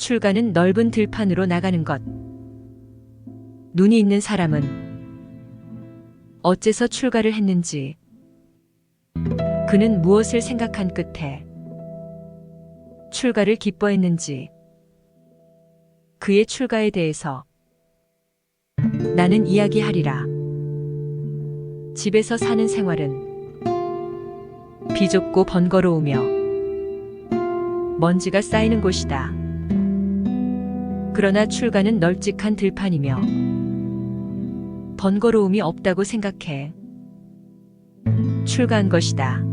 출가는 넓은 들판으로 나가는 것. 눈이 있는 사람은 어째서 출가를 했는지, 그는 무엇을 생각한 끝에 출가를 기뻐했는지, 그의 출가에 대해서 나는 이야기하리라. 집에서 사는 생활은 비좁고 번거로우며 먼지가 쌓이는 곳이다. 그러나 출가는 널찍한 들판이며 번거로움이 없다고 생각해 출가한 것이다.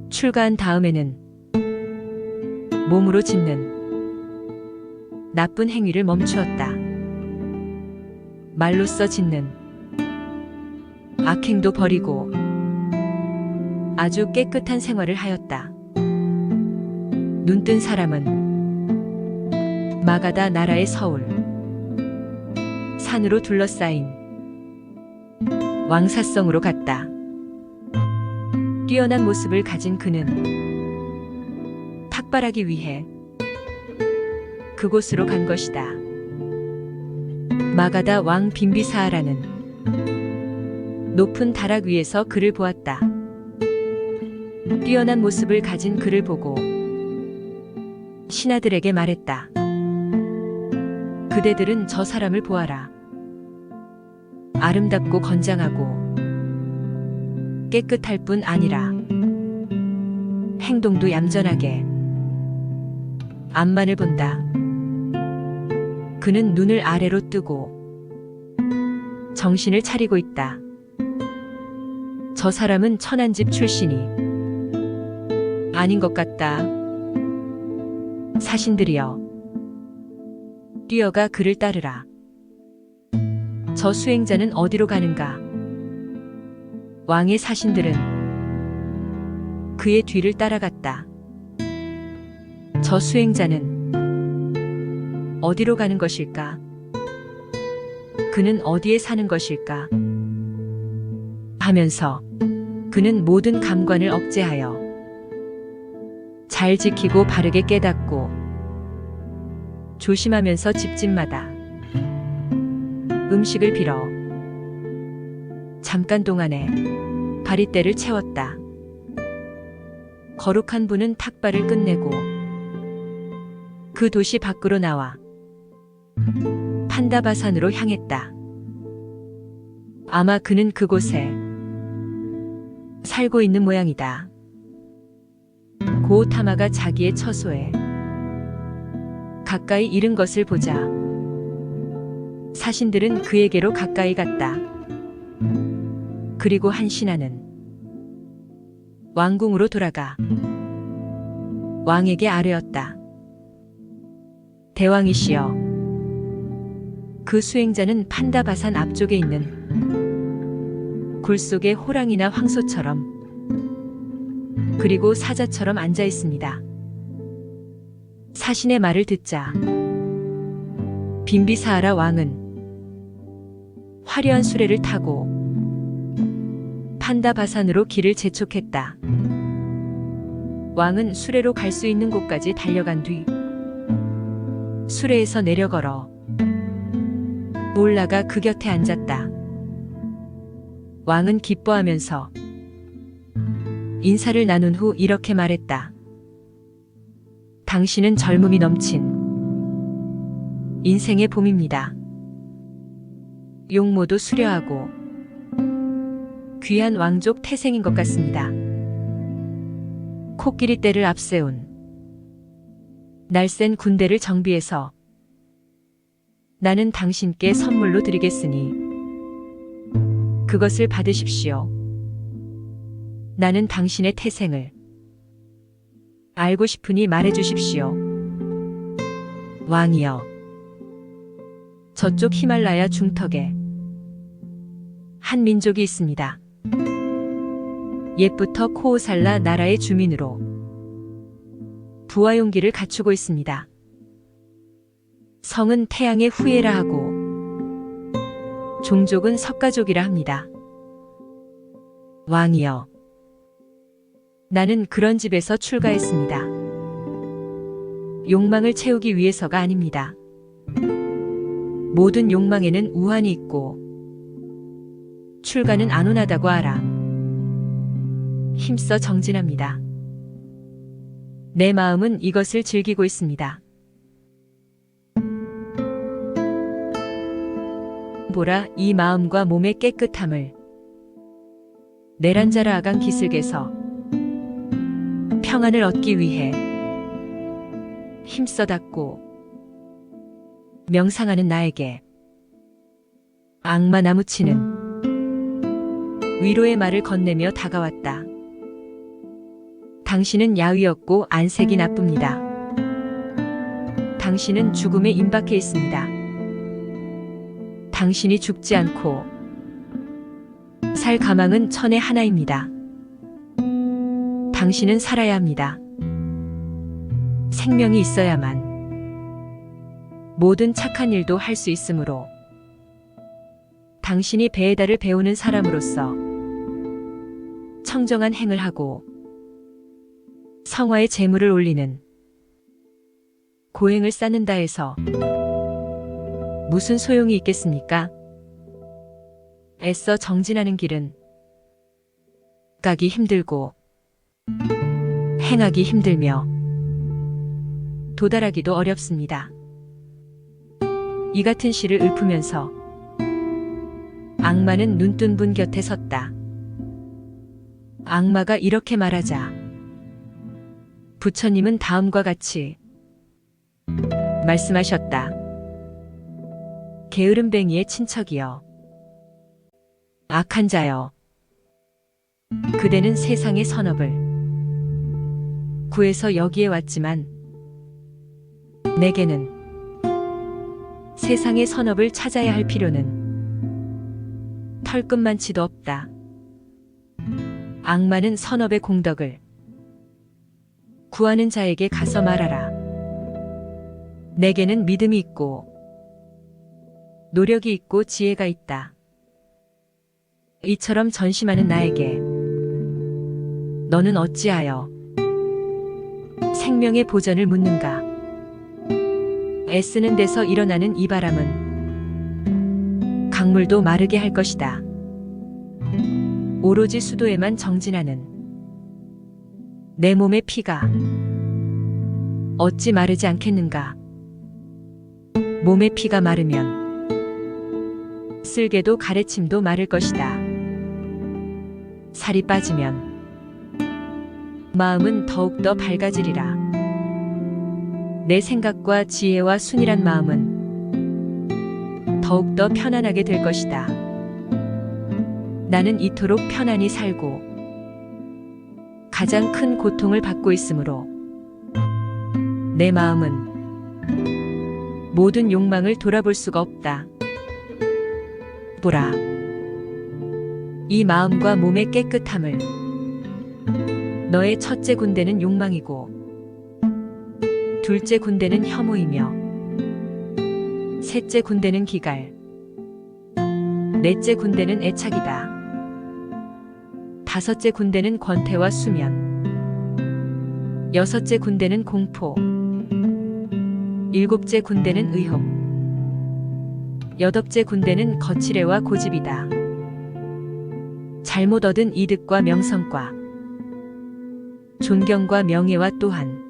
출가한 다음에는 몸으로 짓는 나쁜 행위를 멈추었다. 말로써 짓는 악행도 버리고 아주 깨끗한 생활을 하였다. 눈뜬 사람은 마가다 나라의 서울, 산으로 둘러싸인 왕사성으로 갔다. 뛰어난 모습을 가진 그는 탁발하기 위해 그곳으로 간 것이다. 마가다 왕 빈비사아라는 높은 다락 위에서 그를 보았다. 뛰어난 모습을 가진 그를 보고 신하들에게 말했다. 그대들은 저 사람을 보아라. 아름답고 건장하고 깨끗할 뿐 아니라 행동도 얌전하게 앞만을 본다. 그는 눈을 아래로 뜨고 정신을 차리고 있다. 저 사람은 천한집 출신이 아닌 것 같다. 사신들이여, 뛰어가 그를 따르라. 저 수행자는 어디로 가는가? 왕의 사신들은 그의 뒤를 따라갔다. 저 수행자는 어디로 가는 것일까? 그는 어디에 사는 것일까? 하면서 그는 모든 감관을 억제하여 잘 지키고 바르게 깨닫고 조심하면서 집집마다 음식을 빌어 잠깐 동안에 바리떼를 채웠다. 거룩한 분은 탁발을 끝내고 그 도시 밖으로 나와 판다바산으로 향했다. 아마 그는 그곳에 살고 있는 모양이다. 고우타마가 자기의 처소에 가까이 이른 것을 보자 사신들은 그에게로 가까이 갔다. 그리고 한 신하는 왕궁으로 돌아가 왕에게 아뢰었다. 대왕이시여, 그 수행자는 판다바산 앞쪽에 있는 굴 속에 호랑이나 황소처럼 그리고 사자처럼 앉아 있습니다. 사신의 말을 듣자 빈비사아라 왕은 화려한 수레를 타고 판다바산으로 길을 재촉했다. 왕은 수레로 갈 수 있는 곳까지 달려간 뒤 수레에서 내려 걸어 올라가 그 곁에 앉았다. 왕은 기뻐하면서 인사를 나눈 후 이렇게 말했다. 당신은 젊음이 넘친 인생의 봄입니다. 용모도 수려하고 귀한 왕족 태생인 것 같습니다. 코끼리 떼를 앞세운 날쌘 군대를 정비해서 나는 당신께 선물로 드리겠으니 그것을 받으십시오. 나는 당신의 태생을 알고 싶으니 말해주십시오. 왕이여, 저쪽 히말라야 중턱에 한 민족이 있습니다. 옛부터 코오살라 나라의 주민으로 부와 용기를 갖추고 있습니다. 성은 태양의 후예라 하고 종족은 석가족이라 합니다. 왕이여, 나는 그런 집에서 출가했습니다. 욕망을 채우기 위해서가 아닙니다. 모든 욕망에는 우환이 있고 출가는 안온하다고 알아. 힘써 정진합니다. 내 마음은 이것을 즐기고 있습니다. 보라, 이 마음과 몸의 깨끗함을 내란자라 아간 기슭에서 평안을 얻기 위해 힘써 닦고 명상하는 나에게 악마 나무치는 위로의 말을 건네며 다가왔다. 당신은 야위었고 안색이 나쁩니다. 당신은 죽음에 임박해 있습니다. 당신이 죽지 않고 살 가망은 천에 하나입니다. 당신은 살아야 합니다. 생명이 있어야만 모든 착한 일도 할 수 있으므로 당신이 배에다를 배우는 사람으로서 청정한 행을 하고 성화의 제물을 올리는 고행을 쌓는다 해서 무슨 소용이 있겠습니까? 애써 정진하는 길은 가기 힘들고 행하기 힘들며 도달하기도 어렵습니다. 이 같은 시를 읊으면서 악마는 눈뜬 분 곁에 섰다. 악마가 이렇게 말하자 부처님은 다음과 같이 말씀하셨다. 게으름뱅이의 친척이여, 악한 자여, 그대는 세상의 선업을 구해서 여기에 왔지만 내게는 세상의 선업을 찾아야 할 필요는 털끝만치도 없다. 악마는 선업의 공덕을 구하는 자에게 가서 말하라. 내게는 믿음이 있고 노력이 있고 지혜가 있다. 이처럼 전심하는 나에게 너는 어찌하여 생명의 보전을 묻는가? 애쓰는 데서 일어나는 이 바람은 강물도 마르게 할 것이다. 오로지 수도에만 정진하는 내 몸의 피가 어찌 마르지 않겠는가? 몸의 피가 마르면 쓸개도 가래침도 마를 것이다. 살이 빠지면 마음은 더욱더 밝아지리라. 내 생각과 지혜와 순이란 마음은 더욱더 편안하게 될 것이다. 나는 이토록 편안히 살고 가장 큰 고통을 받고 있으므로 내 마음은 모든 욕망을 돌아볼 수가 없다. 보라, 이 마음과 몸의 깨끗함을 너의 첫째 군대는 욕망이고 둘째 군대는 혐오이며 셋째 군대는 기갈, 넷째 군대는 애착이다. 다섯째 군대는 권태와 수면, 여섯째 군대는 공포, 일곱째 군대는 의혹, 여덟째 군대는 거칠애와 고집이다. 잘못 얻은 이득과 명성과 존경과 명예와 또한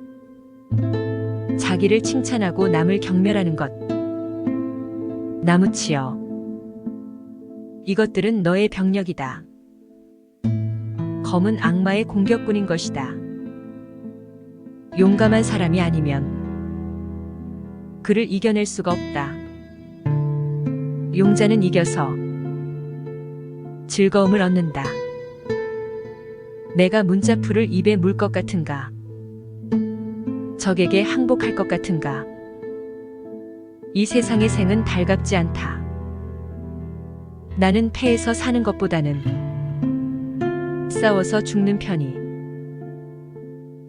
자기를 칭찬하고 남을 경멸하는 것. 나무치여, 이것들은 너의 병력이다. 검은 악마의 공격꾼인 것이다. 용감한 사람이 아니면 그를 이겨낼 수가 없다. 용자는 이겨서 즐거움을 얻는다. 내가 문자풀을 입에 물 것 같은가? 적에게 항복할 것 같은가? 이 세상의 생은 달갑지 않다. 나는 패해서 사는 것보다는 싸워서 죽는 편이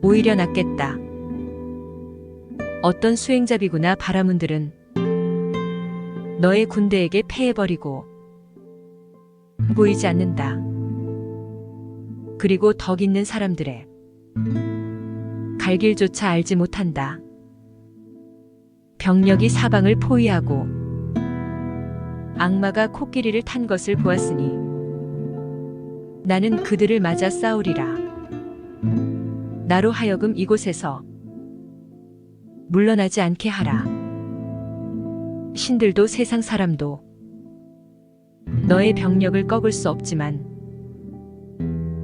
오히려 낫겠다. 어떤 수행자비구나 바라문들은 너의 군대에게 패해버리고 보이지 않는다. 그리고 덕 있는 사람들의 갈 길조차 알지 못한다. 병력이 사방을 포위하고 악마가 코끼리를 탄 것을 보았으니 나는 그들을 맞아 싸우리라. 나로 하여금 이곳에서 물러나지 않게 하라. 신들도 세상 사람도 너의 병력을 꺾을 수 없지만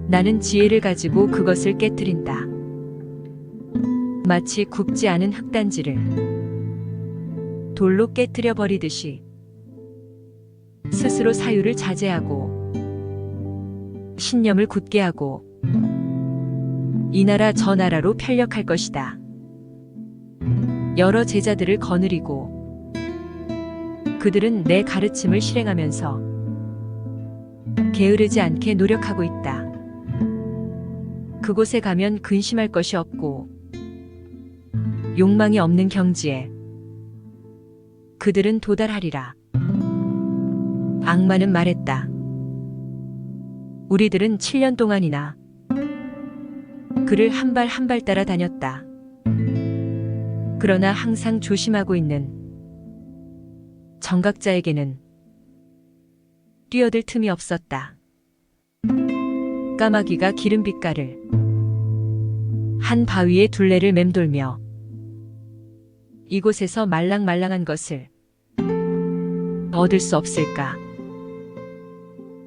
나는 지혜를 가지고 그것을 깨뜨린다. 마치 굽지 않은 흙단지를 돌로 깨뜨려 버리듯이 스스로 사유를 자제하고 신념을 굳게 하고 이 나라 저 나라로 편력할 것이다. 여러 제자들을 거느리고 그들은 내 가르침을 실행하면서 게으르지 않게 노력하고 있다. 그곳에 가면 근심할 것이 없고 욕망이 없는 경지에 그들은 도달하리라. 악마는 말했다. 우리들은 7년 동안이나 그를 한 발 한 발 따라 다녔다. 그러나 항상 조심하고 있는 정각자에게는 뛰어들 틈이 없었다. 까마귀가 기름빛깔을 한 바위에 둘레를 맴돌며 이곳에서 말랑말랑한 것을 얻을 수 없을까?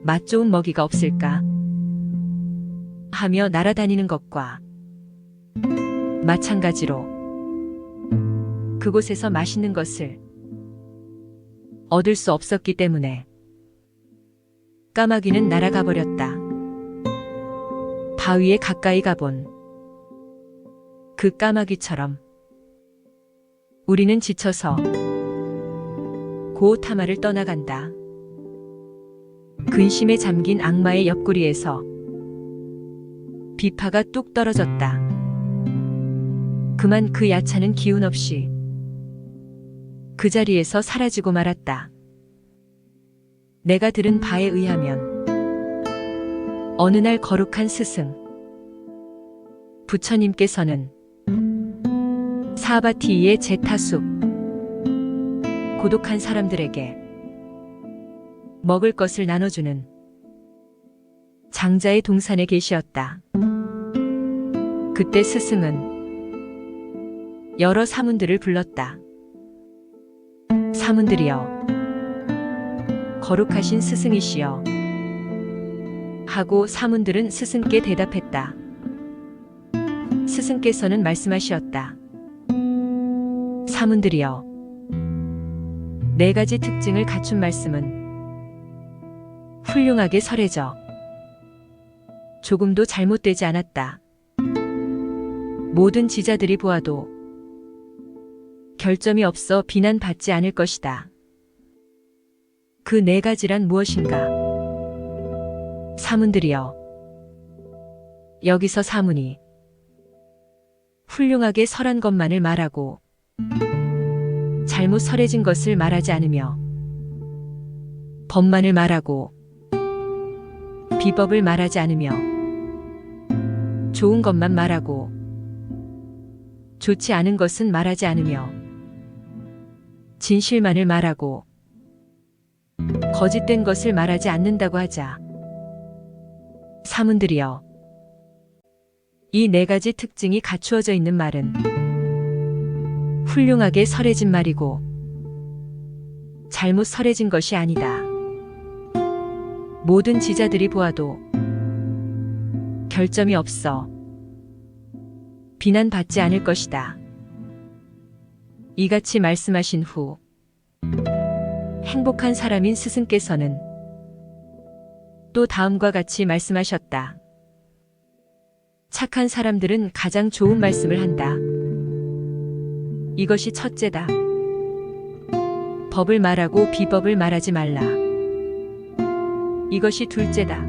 맛 좋은 먹이가 없을까? 하며 날아다니는 것과 마찬가지로 그곳에서 맛있는 것을 얻을 수 없었기 때문에 까마귀는 날아가 버렸다. 바위에 가까이 가본 그 까마귀처럼 우리는 지쳐서 고오타마를 떠나간다. 근심에 잠긴 악마의 옆구리에서 비파가 뚝 떨어졌다. 그만 그 야차는 기운 없이 그 자리에서 사라지고 말았다. 내가 들은 바에 의하면 어느 날 거룩한 스승 부처님께서는 사바티의 제타숲 고독한 사람들에게 먹을 것을 나눠주는 장자의 동산에 계시었다. 그때 스승은 여러 사문들을 불렀다. 사문들이여, 거룩하신 스승이시여 하고 사문들은 스승께 대답했다. 스승께서는 말씀하시었다. 사문들이여, 네 가지 특징을 갖춘 말씀은 훌륭하게 설해져 조금도 잘못되지 않았다. 모든 지자들이 보아도 결점이 없어 비난받지 않을 것이다. 그 네 가지란 무엇인가? 사문들이여, 여기서 사문이 훌륭하게 설한 것만을 말하고 잘못 설해진 것을 말하지 않으며 법만을 말하고 비법을 말하지 않으며 좋은 것만 말하고 좋지 않은 것은 말하지 않으며 진실만을 말하고 거짓된 것을 말하지 않는다고 하자. 사문들이여, 이 네 가지 특징이 갖추어져 있는 말은 훌륭하게 설해진 말이고 잘못 설해진 것이 아니다. 모든 지자들이 보아도 결점이 없어 비난받지 않을 것이다. 이같이 말씀하신 후 행복한 사람인 스승께서는 또 다음과 같이 말씀하셨다. 착한 사람들은 가장 좋은 말씀을 한다. 이것이 첫째다. 법을 말하고 비법을 말하지 말라. 이것이 둘째다.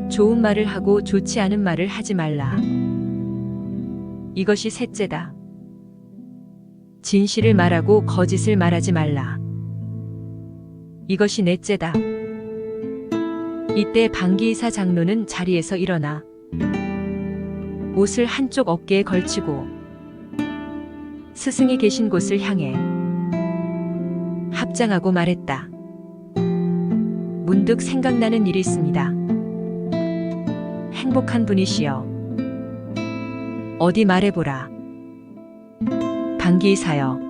좋은 말을 하고 좋지 않은 말을 하지 말라. 이것이 셋째다. 진실을 말하고 거짓을 말하지 말라. 이것이 넷째다. 이때 방기이사 장로는 자리에서 일어나 옷을 한쪽 어깨에 걸치고 스승이 계신 곳을 향해 합장하고 말했다. 문득 생각나는 일이 있습니다. 행복한 분이시여. 어디 말해보라. 방기이사여.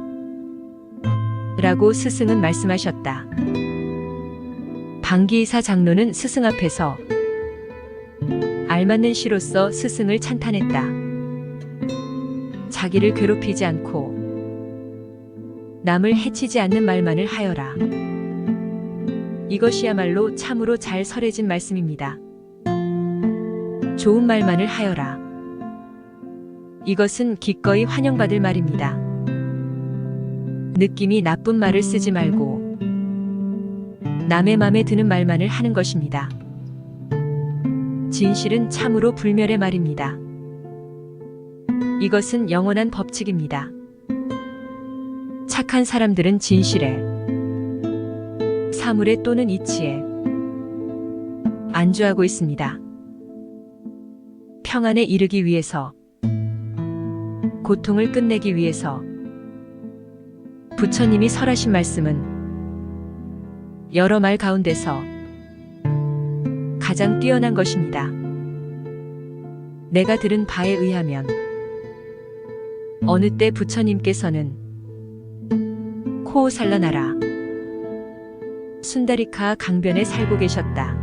라고 스승은 말씀하셨다. 방기이사 장로는 스승 앞에서 알맞는 시로서 스승을 찬탄했다. 자기를 괴롭히지 않고 남을 해치지 않는 말만을 하여라. 이것이야말로 참으로 잘 설해진 말씀입니다. 좋은 말만을 하여라. 이것은 기꺼이 환영받을 말입니다. 느낌이 나쁜 말을 쓰지 말고 남의 맘에 드는 말만을 하는 것입니다. 진실은 참으로 불멸의 말입니다. 이것은 영원한 법칙입니다. 착한 사람들은 진실에, 사물에 또는 이치에 안주하고 있습니다. 평안에 이르기 위해서, 고통을 끝내기 위해서 부처님이 설하신 말씀은 여러 말 가운데서 가장 뛰어난 것입니다. 내가 들은 바에 의하면 어느 때 부처님께서는 코오살라나라 순다리카 강변에 살고 계셨다.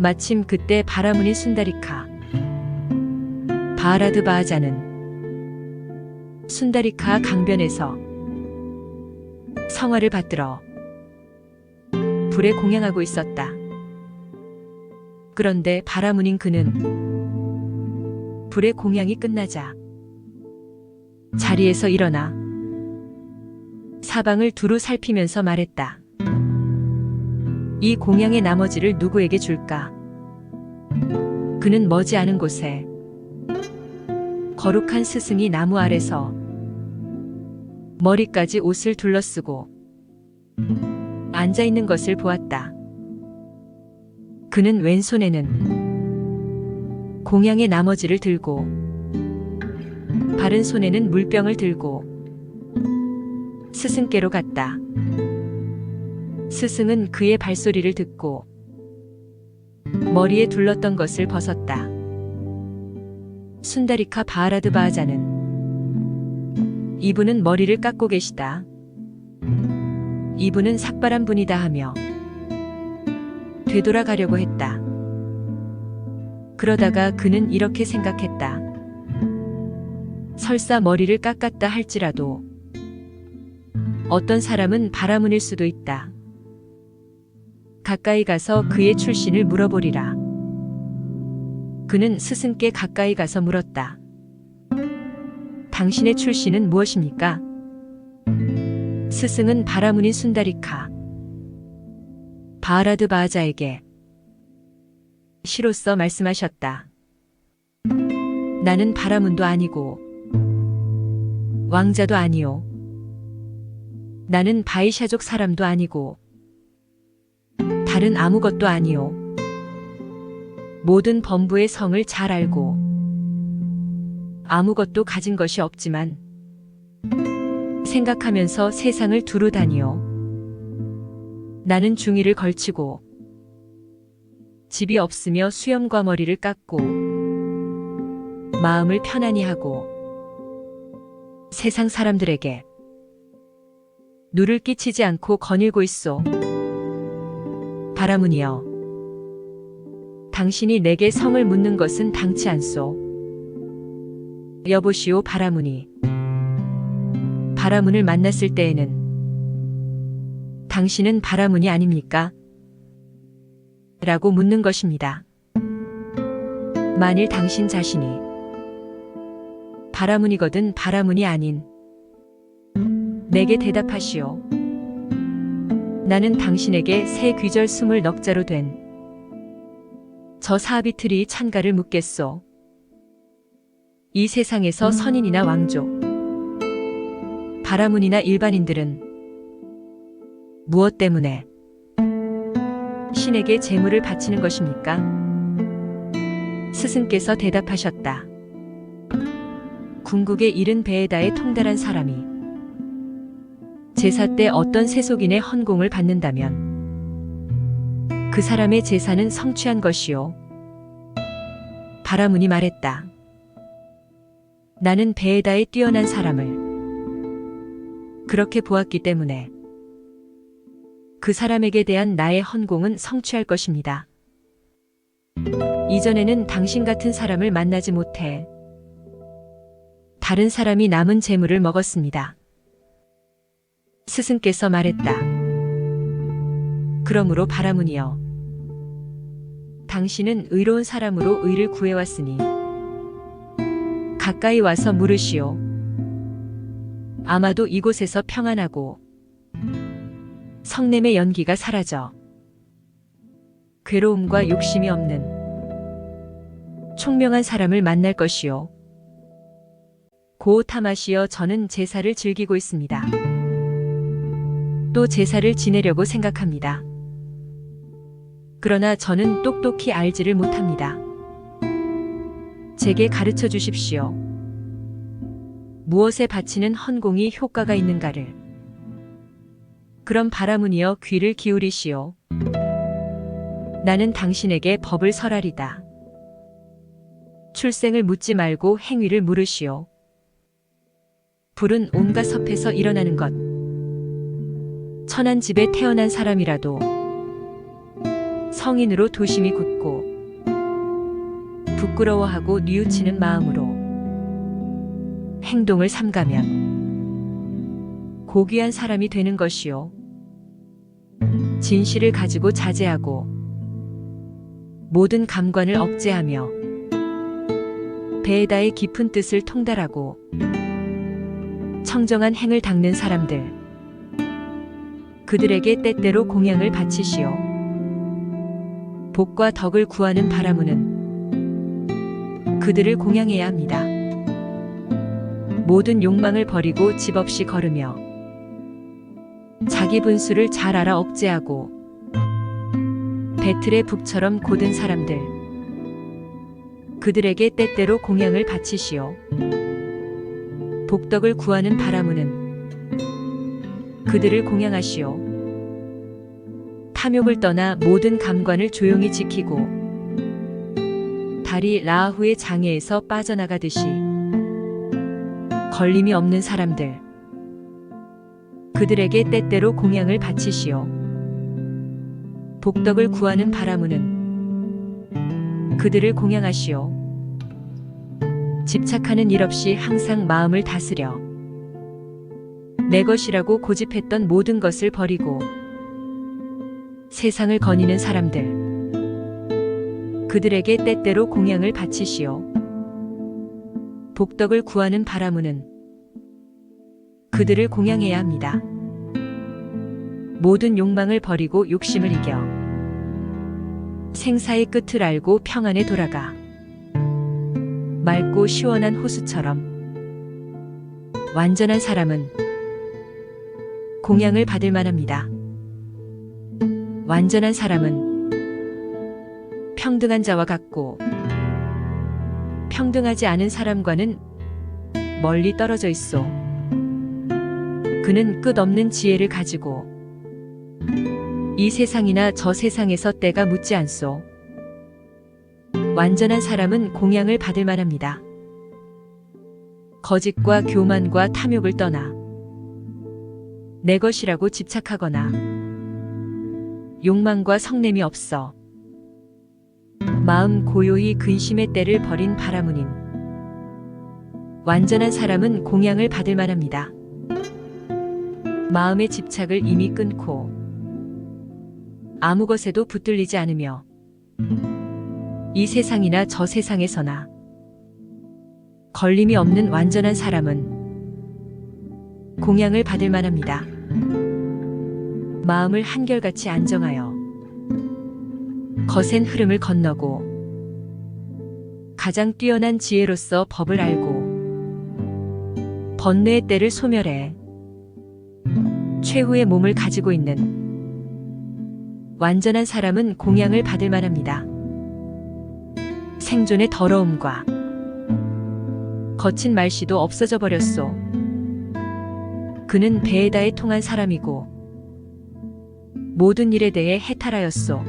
마침 그때 바라문인 순다리카 바하라드 바하자는 순다리카 강변에서 성화를 받들어 불에 공양하고 있었다. 그런데 바라문인 그는 불의 공양이 끝나자 자리에서 일어나 사방을 두루 살피면서 말했다. 이 공양의 나머지를 누구에게 줄까? 그는 머지않은 곳에 거룩한 스승이 나무 아래서 머리까지 옷을 둘러쓰고 앉아있는 것을 보았다. 그는 왼손에는 공양의 나머지를 들고 바른 손에는 물병을 들고 스승께로 갔다. 스승은 그의 발소리를 듣고 머리에 둘렀던 것을 벗었다. 순다리카 바하라드 바하자는 이분은 머리를 깎고 계시다. 이분은 삭발한 분이다 하며 되돌아가려고 했다. 그러다가 그는 이렇게 생각했다. 설사 머리를 깎았다 할지라도 어떤 사람은 바라문일 수도 있다. 가까이 가서 그의 출신을 물어보리라. 그는 스승께 가까이 가서 물었다. 당신의 출신은 무엇입니까? 스승은 바라문인 순다리카 바하라드 바하자에게 시로써 말씀하셨다. 나는 바라문도 아니고 왕자도 아니요. 나는 바이샤족 사람도 아니고 다른 아무것도 아니요. 모든 범부의 성을 잘 알고 아무것도 가진 것이 없지만 생각하면서 세상을 두루 다니요. 나는 중의를 걸치고 집이 없으며 수염과 머리를 깎고 마음을 편안히 하고 세상 사람들에게 누를 끼치지 않고 거닐고 있소. 바라문이여, 당신이 내게 성을 묻는 것은 당치 않소. 여보시오 바라문이. 바라문을 만났을 때에는 당신은 바라문이 아닙니까? 라고 묻는 것입니다. 만일 당신 자신이 바라문이거든 바라문이 아닌 내게 대답하시오. 나는 당신에게 새 귀절 20넉자로 된 저 사비트리 찬가를 묻겠소. 이 세상에서 선인이나 왕족, 바라문이나 일반인들은 무엇 때문에 신에게 제물을 바치는 것입니까? 스승께서 대답하셨다. 궁극에 이른 베에다에 통달한 사람이 제사 때 어떤 세속인의 헌공을 받는다면 그 사람의 제사는 성취한 것이요. 바라문이 말했다. 나는 베에다에 뛰어난 사람을 그렇게 보았기 때문에 그 사람에게 대한 나의 헌공은 성취할 것입니다. 이전에는 당신 같은 사람을 만나지 못해 다른 사람이 남은 재물을 먹었습니다. 스승께서 말했다. 그러므로 바라문이여, 당신은 의로운 사람으로 의를 구해왔으니 가까이 와서 물으시오. 아마도 이곳에서 평안하고 성냄의 연기가 사라져 괴로움과 욕심이 없는 총명한 사람을 만날 것이요. 고 타마시여, 저는 제사를 즐기고 있습니다. 또 제사를 지내려고 생각합니다. 그러나 저는 똑똑히 알지를 못합니다. 제게 가르쳐 주십시오. 무엇에 바치는 헌공이 효과가 있는가를. 그럼 바라문이여, 귀를 기울이시오. 나는 당신에게 법을 설하리다. 출생을 묻지 말고 행위를 물으시오. 불은 온갖 섭에서 일어나는 것. 천한 집에 태어난 사람이라도 성인으로 도심이 굳고 부끄러워하고 뉘우치는 마음으로 행동을 삼가면 고귀한 사람이 되는 것이요. 진실을 가지고 자제하고 모든 감관을 억제하며 베에다의 깊은 뜻을 통달하고 청정한 행을 닦는 사람들, 그들에게 때때로 공양을 바치시오. 복과 덕을 구하는 바라문은 그들을 공양해야 합니다. 모든 욕망을 버리고 집 없이 걸으며 자기 분수를 잘 알아 억제하고 배틀의 북처럼 고든 사람들, 그들에게 때때로 공양을 바치시오. 복덕을 구하는 바라문은 그들을 공양하시오. 탐욕을 떠나 모든 감관을 조용히 지키고 달이 라후의 장애에서 빠져나가듯이 걸림이 없는 사람들, 그들에게 때때로 공양을 바치시오. 복덕을 구하는 바라문은 그들을 공양하시오. 집착하는 일 없이 항상 마음을 다스려 내 것이라고 고집했던 모든 것을 버리고 세상을 거니는 사람들, 그들에게 때때로 공양을 바치시오. 복덕을 구하는 바라문은 그들을 공양해야 합니다. 모든 욕망을 버리고 욕심을 이겨 생사의 끝을 알고 평안에 돌아가 맑고 시원한 호수처럼 완전한 사람은 공양을 받을 만합니다. 완전한 사람은 평등한 자와 같고 평등하지 않은 사람과는 멀리 떨어져 있소. 그는 끝없는 지혜를 가지고 이 세상이나 저 세상에서 때가 묻지 않소. 완전한 사람은 공양을 받을 만합니다. 거짓과 교만과 탐욕을 떠나 내 것이라고 집착하거나 욕망과 성냄이 없어 마음 고요히 근심의 때를 버린 바라문인 완전한 사람은 공양을 받을 만합니다. 마음의 집착을 이미 끊고 아무 것에도 붙들리지 않으며 이 세상이나 저 세상에서나 걸림이 없는 완전한 사람은 공양을 받을 만합니다. 마음을 한결같이 안정하여 거센 흐름을 건너고 가장 뛰어난 지혜로서 법을 알고 번뇌의 때를 소멸해 최후의 몸을 가지고 있는 완전한 사람은 공양을 받을 만합니다. 생존의 더러움과 거친 말씨도 없어져 버렸소. 그는 배에다에 통한 사람이고 모든 일에 대해 해탈하였소.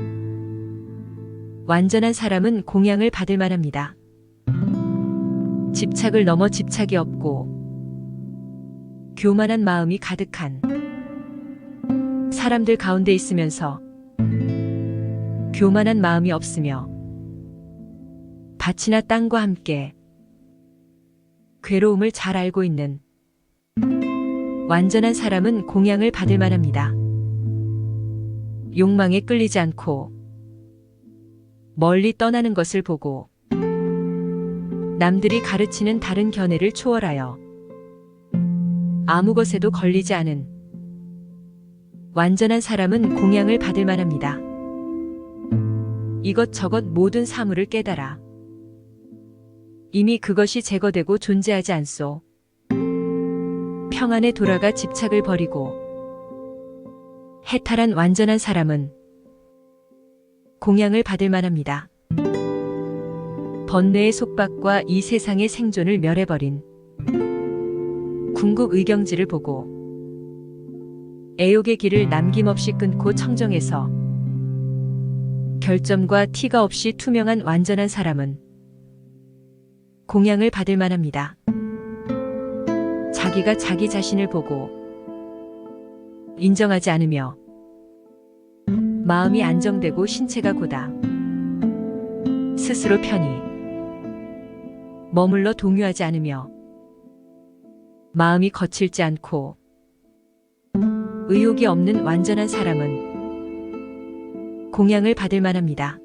완전한 사람은 공양을 받을 만합니다. 집착을 넘어 집착이 없고 교만한 마음이 가득한 사람들 가운데 있으면서 교만한 마음이 없으며 밭이나 땅과 함께 괴로움을 잘 알고 있는 완전한 사람은 공양을 받을 만합니다. 욕망에 끌리지 않고 멀리 떠나는 것을 보고 남들이 가르치는 다른 견해를 초월하여 아무 것에도 걸리지 않은 완전한 사람은 공양을 받을 만합니다. 이것저것 모든 사물을 깨달아 이미 그것이 제거되고 존재하지 않소. 평안에 돌아가 집착을 버리고 해탈한 완전한 사람은 공양을 받을 만합니다. 번뇌의 속박과 이 세상의 생존을 멸해버린 궁극 의경지를 보고 애욕의 길을 남김없이 끊고 청정해서 결점과 티가 없이 투명한 완전한 사람은 공양을 받을 만합니다. 자기가 자기 자신을 보고 인정하지 않으며 마음이 안정되고 신체가 고다 스스로 편히 머물러 동요하지 않으며 마음이 거칠지 않고 의욕이 없는 완전한 사람은 공양을 받을 만합니다.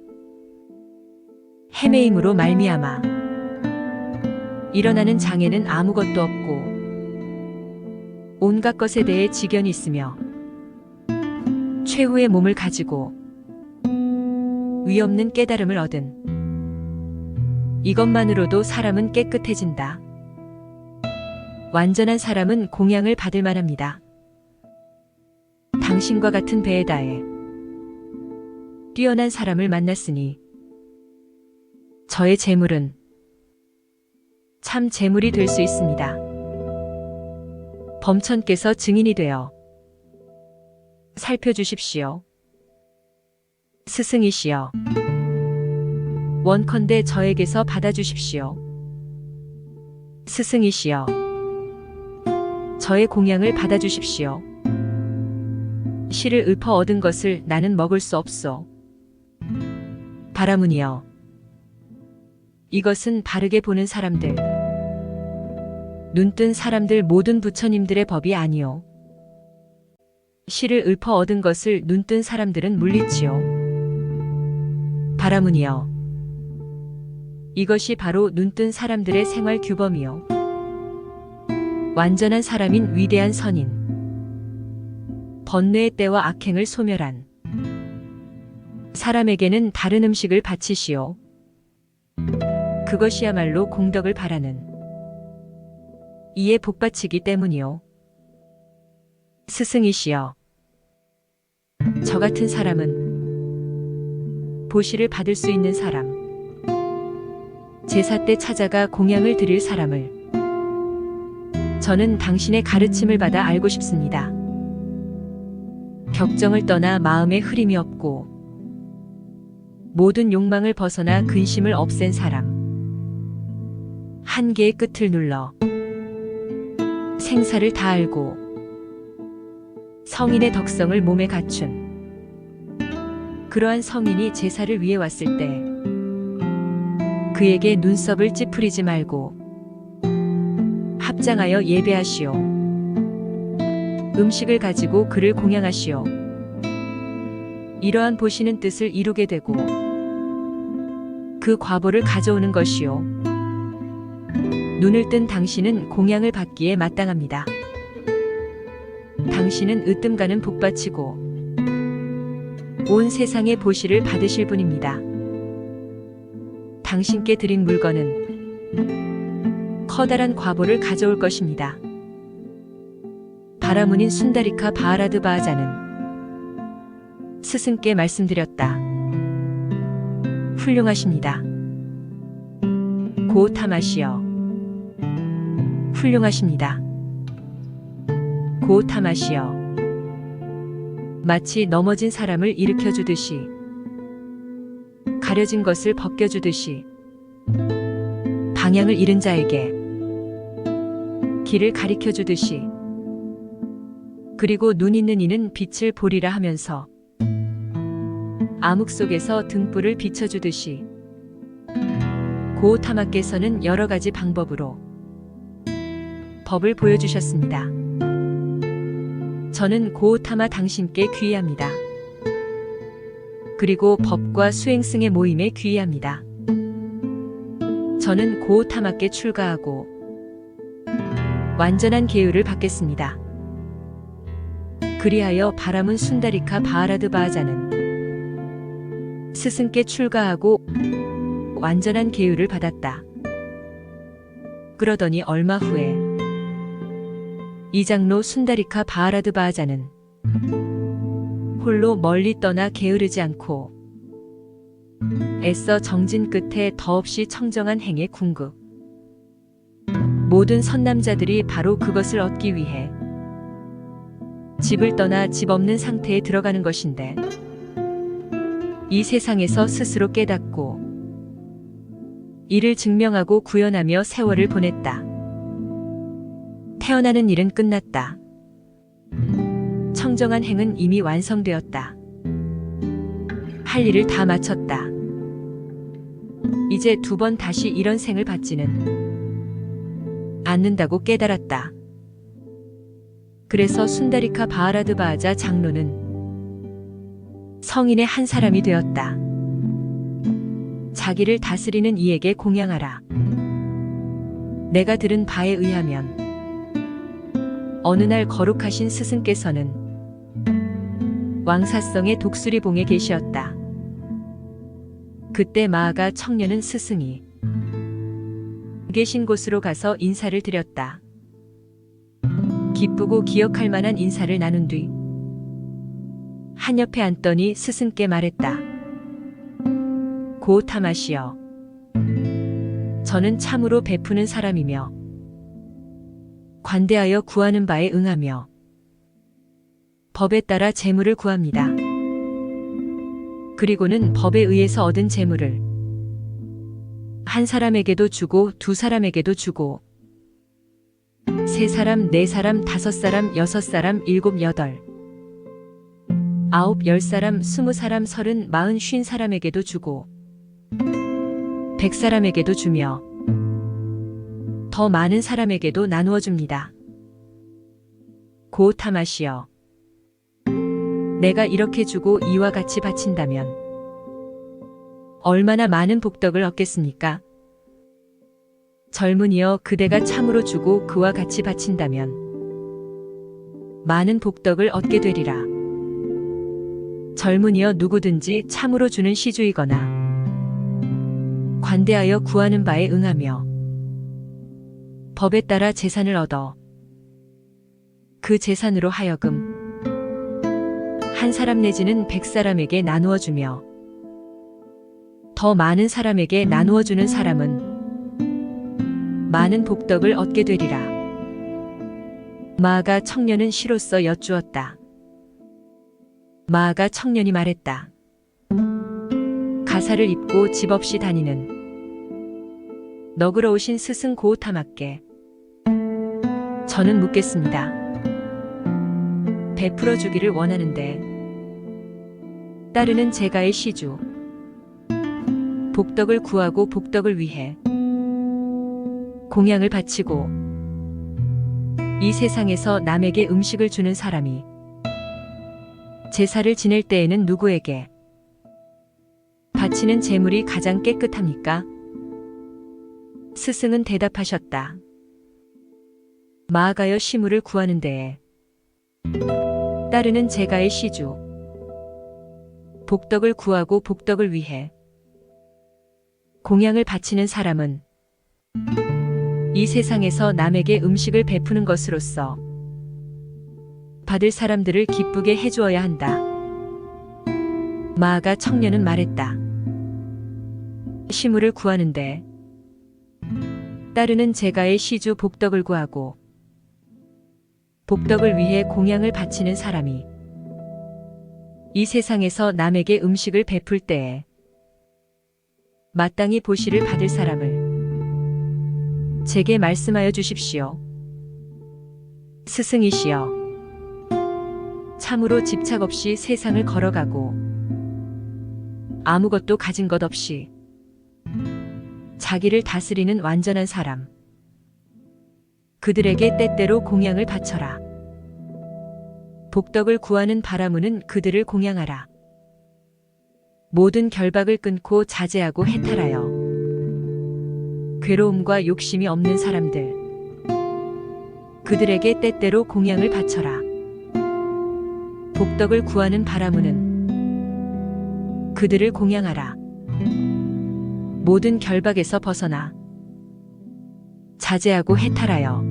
헤매임으로 말미암아 일어나는 장애는 아무것도 없고 온갖 것에 대해 지견이 있으며 최후의 몸을 가지고 위없는 깨달음을 얻은 이것만으로도 사람은 깨끗해진다. 완전한 사람은 공양을 받을 만합니다. 당신과 같은 배에다에 뛰어난 사람을 만났으니 저의 재물은 참 재물이 될 수 있습니다. 범천께서 증인이 되어 살펴주십시오. 스승이시여, 원컨대 저에게서 받아주십시오. 스승이시여, 저의 공양을 받아주십시오. 실을 읊어 얻은 것을 나는 먹을 수 없소. 바라무니여, 이것은 바르게 보는 사람들, 눈뜬 사람들 모든 부처님들의 법이 아니오. 실을 읊어 얻은 것을 눈뜬 사람들은 물리치오. 바라무니여, 이것이 바로 눈뜬 사람들의 생활 규범이요. 완전한 사람인 위대한 선인, 번뇌의 때와 악행을 소멸한 사람에게는 다른 음식을 바치시오. 그것이야말로 공덕을 바라는 이에 복바치기 때문이요. 스승이시여, 저 같은 사람은 보시를 받을 수 있는 사람, 제사 때 찾아가 공양을 드릴 사람을 저는 당신의 가르침을 받아 알고 싶습니다. 격정을 떠나 마음에 흐림이 없고 모든 욕망을 벗어나 근심을 없앤 사람, 한계의 끝을 눌러 생사를 다 알고 성인의 덕성을 몸에 갖춘 그러한 성인이 제사를 위해 왔을 때 그에게 눈썹을 찌푸리지 말고 합장하여 예배하시오. 음식을 가지고 그를 공양하시오. 이러한 보시는 뜻을 이루게 되고 그 과보를 가져오는 것이오. 눈을 뜬 당신은 공양을 받기에 마땅합니다. 당신은 으뜸가는 복받치고 온 세상의 보시를 받으실 분입니다. 당신께 드린 물건은 커다란 과보를 가져올 것입니다. 바라문인 순다리카 바하라드 바하자는 스승께 말씀드렸다. 훌륭하십니다. 고타마시여, 훌륭하십니다. 고 타마시여. 마치 넘어진 사람을 일으켜주듯이, 가려진 것을 벗겨주듯이, 방향을 잃은 자에게 길을 가리켜주듯이, 그리고 눈 있는 이는 빛을 보리라 하면서 암흑 속에서 등불을 비춰주듯이, 고 타마께서는 여러 가지 방법으로 법을 보여주셨습니다. 저는 고 타마 당신께 귀의합니다. 그리고 법과 수행승의 모임에 귀의합니다. 저는 고 타마께 출가하고 완전한 계율을 받겠습니다. 그리하여 바라문 순다리카 바하라드 바하자는 스승께 출가하고 완전한 계율을 받았다. 그러더니 얼마 후에 이 장로 순다리카 바하라드 바하자는 홀로 멀리 떠나 게으르지 않고 애써 정진 끝에 더없이 청정한 행의 궁극. 모든 선남자들이 바로 그것을 얻기 위해 집을 떠나 집 없는 상태에 들어가는 것인데, 이 세상에서 스스로 깨닫고 이를 증명하고 구현하며 세월을 보냈다. 태어나는 일은 끝났다. 청정한 행은 이미 완성되었다. 할 일을 다 마쳤다. 이제 두 번 다시 이런 생을 받지는 않는다고 깨달았다. 그래서 순다리카 바하라드 바하자 장로는 성인의 한 사람이 되었다. 자기를 다스리는 이에게 공양하라. 내가 들은 바에 의하면 어느 날 거룩하신 스승께서는 왕사성의 독수리봉에 계시었다. 그때 마아가 청년은 스승이 계신 곳으로 가서 인사를 드렸다. 기쁘고 기억할 만한 인사를 나눈 뒤 한 옆에 앉더니 스승께 말했다. 고 타마시여. 저는 참으로 베푸는 사람이며 관대하여 구하는 바에 응하며 법에 따라 재물을 구합니다. 그리고는 법에 의해서 얻은 재물을 한 사람에게도 주고 두 사람에게도 주고 세 사람, 네 사람, 다섯 사람, 여섯 사람, 일곱, 여덟, 아홉, 열 사람, 스무 사람, 서른, 마흔, 쉰 사람에게도 주고 백 사람에게도 주며 더 많은 사람에게도 나누어 줍니다. 고 타마시여. 내가 이렇게 주고 이와 같이 바친다면 얼마나 많은 복덕을 얻겠습니까? 젊은이여, 그대가 참으로 주고 그와 같이 바친다면 많은 복덕을 얻게 되리라. 젊은이여, 누구든지 참으로 주는 시주이거나 관대하여 구하는 바에 응하며 법에 따라 재산을 얻어 그 재산으로 하여금 한 사람 내지는 100사람에게 나누어 주며 더 많은 사람에게 나누어 주는 사람은 많은 복덕을 얻게 되리라. 마아가 청년은 시로써 여쭈었다. 마아가 청년이 말했다. 가사를 입고 집 없이 다니는 너그러우신 스승 고 타마께 저는 묻겠습니다. 베풀어 주기를 원하는데 따르는 제가의 시주, 복덕을 구하고 복덕을 위해 공양을 바치고 이 세상에서 남에게 음식을 주는 사람이 제사를 지낼 때에는 누구에게 바치는 제물이 가장 깨끗합니까? 스승은 대답하셨다. 마아가여, 시물을 구하는 데에 따르는 제가의 시주, 복덕을 구하고 복덕을 위해 공양을 바치는 사람은 이 세상에서 남에게 음식을 베푸는 것으로써 받을 사람들을 기쁘게 해주어야 한다. 마아가 청년은 말했다. 시물을 구하는데 따르는 제가의 시주 복덕을 구하고 복덕을 위해 공양을 바치는 사람이 이 세상에서 남에게 음식을 베풀 때에 마땅히 보시를 받을 사람을 제게 말씀하여 주십시오. 스승이시여, 참으로 집착 없이 세상을 걸어가고 아무것도 가진 것 없이 자기를 다스리는 완전한 사람, 그들에게 때때로 공양을 바쳐라. 복덕을 구하는 바라무는 그들을 공양하라. 모든 결박을 끊고 자제하고 해탈하여 괴로움과 욕심이 없는 사람들, 그들에게 때때로 공양을 바쳐라. 복덕을 구하는 바라무는 그들을 공양하라. 모든 결박에서 벗어나 자제하고 해탈하여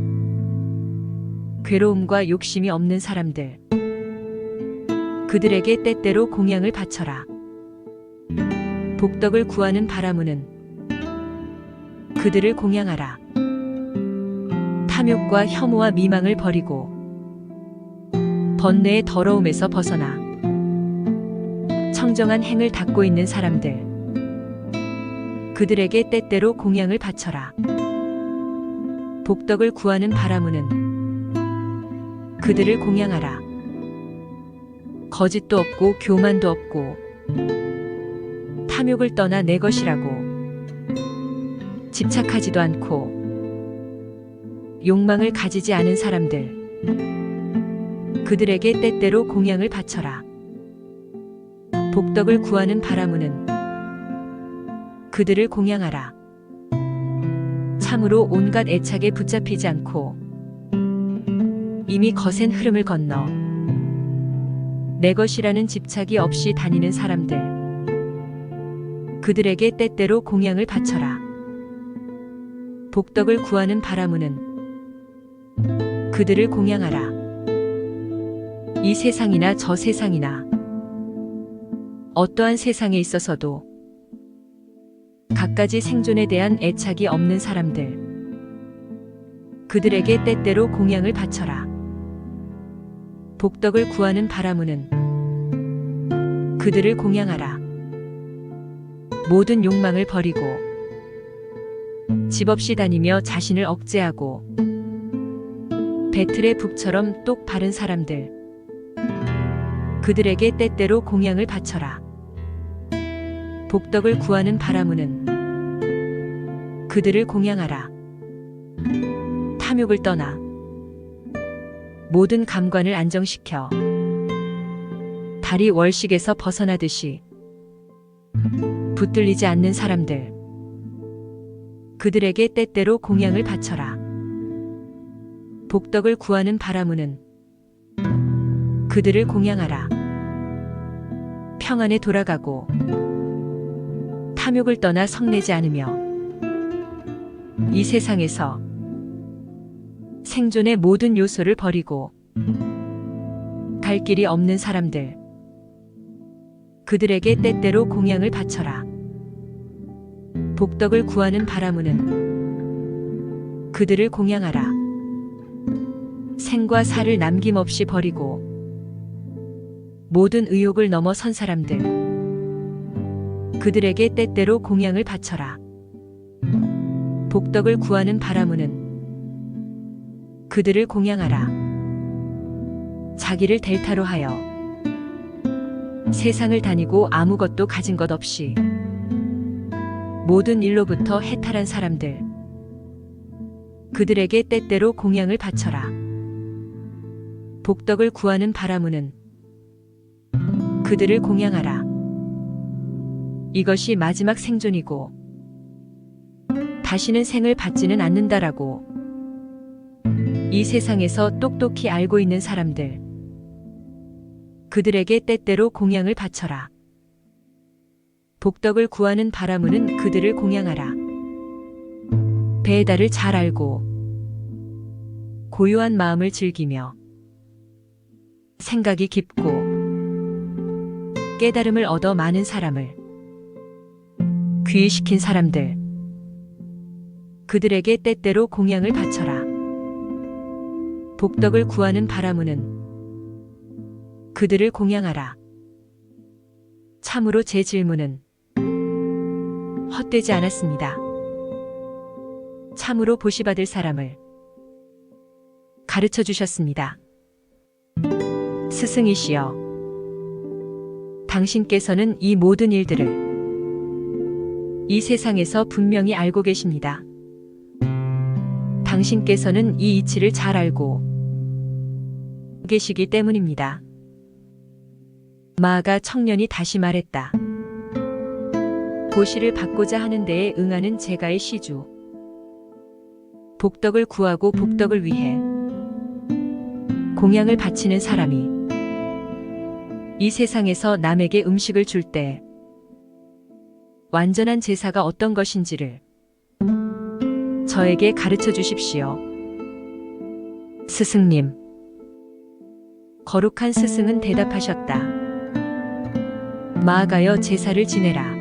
괴로움과 욕심이 없는 사람들, 그들에게 때때로 공양을 바쳐라. 복덕을 구하는 바라무는 그들을 공양하라. 탐욕과 혐오와 미망을 버리고 번뇌의 더러움에서 벗어나 청정한 행을 닦고 있는 사람들, 그들에게 때때로 공양을 바쳐라. 복덕을 구하는 바라무는 그들을 공양하라. 거짓도 없고 교만도 없고 탐욕을 떠나 내 것이라고 집착하지도 않고 욕망을 가지지 않은 사람들, 그들에게 때때로 공양을 바쳐라. 복덕을 구하는 바라무는 그들을 공양하라. 참으로 온갖 애착에 붙잡히지 않고 이미 거센 흐름을 건너 내 것이라는 집착이 없이 다니는 사람들, 그들에게 때때로 공양을 바쳐라. 복덕을 구하는 바라무는 그들을 공양하라. 이 세상이나 저 세상이나 어떠한 세상에 있어서도 갖가지 생존에 대한 애착이 없는 사람들, 그들에게 때때로 공양을 바쳐라. 복덕을 구하는 바라무는 그들을 공양하라. 모든 욕망을 버리고 집 없이 다니며 자신을 억제하고 배틀의 북처럼 똑 바른 사람들, 그들에게 때때로 공양을 바쳐라. 복덕을 구하는 바라무는 그들을 공양하라. 탐욕을 떠나 모든 감관을 안정시켜 달이 월식에서 벗어나듯이 붙들리지 않는 사람들, 그들에게 때때로 공양을 바쳐라. 복덕을 구하는 바라무는 그들을 공양하라. 평안에 돌아가고 탐욕을 떠나 성내지 않으며 이 세상에서 생존의 모든 요소를 버리고 갈 길이 없는 사람들, 그들에게 때때로 공양을 바쳐라. 복덕을 구하는 바라무는 그들을 공양하라. 생과 사를 남김없이 버리고 모든 의욕을 넘어선 사람들, 그들에게 때때로 공양을 바쳐라. 복덕을 구하는 바라무는 그들을 공양하라. 자기를 델타로 하여 세상을 다니고 아무것도 가진 것 없이 모든 일로부터 해탈한 사람들, 그들에게 때때로 공양을 바쳐라. 복덕을 구하는 바라무는 그들을 공양하라. 이것이 마지막 생존이고 다시는 생을 받지는 않는다라고 이 세상에서 똑똑히 알고 있는 사람들, 그들에게 때때로 공양을 바쳐라. 복덕을 구하는 바라무는 그들을 공양하라. 배의 달을 잘 알고 고요한 마음을 즐기며 생각이 깊고 깨달음을 얻어 많은 사람을 귀의시킨 사람들, 그들에게 때때로 공양을 바쳐라. 복덕을 구하는 바라무는 그들을 공양하라. 참으로 제 질문은 헛되지 않았습니다. 참으로 보시받을 사람을 가르쳐 주셨습니다. 스승이시여, 당신께서는 이 모든 일들을 이 세상에서 분명히 알고 계십니다. 당신께서는 이 이치를 잘 알고 계시기 때문입니다. 마가 청년이 다시 말했다. 보시를 받고자 하는 데에 응하는 제가의 시주. 복덕을 구하고 복덕을 위해 공양을 바치는 사람이 이 세상에서 남에게 음식을 줄 때 완전한 제사가 어떤 것인지를 저에게 가르쳐 주십시오. 스승님. 거룩한 스승은 대답하셨다. 마아가여, 제사를 지내라.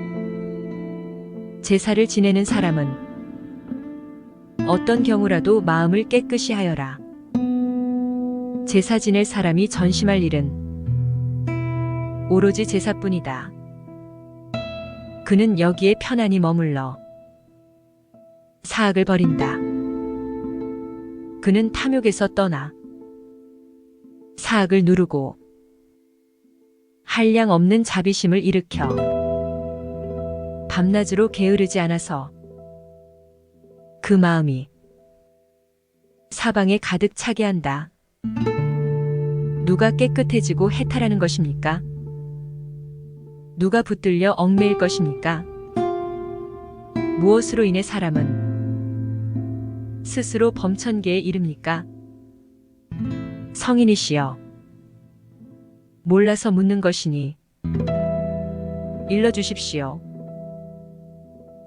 제사를 지내는 사람은 어떤 경우라도 마음을 깨끗이 하여라. 제사 지낼 사람이 전심할 일은 오로지 제사뿐이다. 그는 여기에 편안히 머물러 사악을 버린다. 그는 탐욕에서 떠나 사악을 누르고 한량 없는 자비심을 일으켜 밤낮으로 게으르지 않아서 그 마음이 사방에 가득 차게 한다. 누가 깨끗해지고 해탈하는 것입니까? 누가 붙들려 얽매일 것입니까? 무엇으로 인해 사람은 스스로 범천계에 이릅니까? 성인이시여, 몰라서 묻는 것이니 일러주십시오.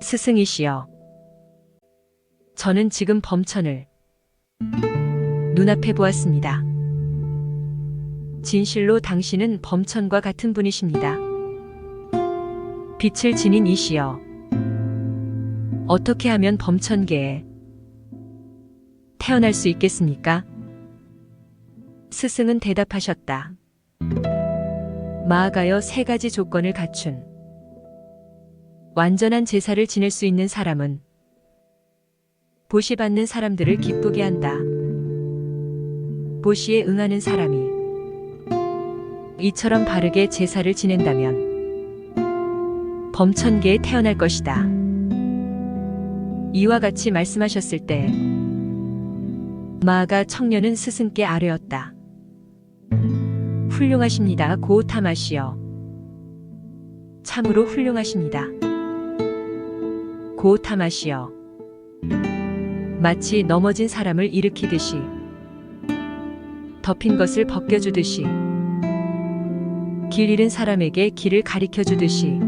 스승이시여, 저는 지금 범천을 눈앞에 보았습니다. 진실로 당신은 범천과 같은 분이십니다. 빛을 지닌 이시여, 어떻게 하면 범천계에 태어날 수 있겠습니까? 스승은 대답하셨다. 마아가여, 3가지 조건을 갖춘 완전한 제사를 지낼 수 있는 사람은 보시받는 사람들을 기쁘게 한다. 보시에 응하는 사람이 이처럼 바르게 제사를 지낸다면 범천계에 태어날 것이다. 이와 같이 말씀하셨을 때 마아가 청년은 스승께 아뢰었다. 훌륭하십니다, 고우타마시여. 참으로 훌륭하십니다. 고우타마시여. 마치 넘어진 사람을 일으키듯이, 덮인 것을 벗겨주듯이, 길 잃은 사람에게 길을 가리켜주듯이,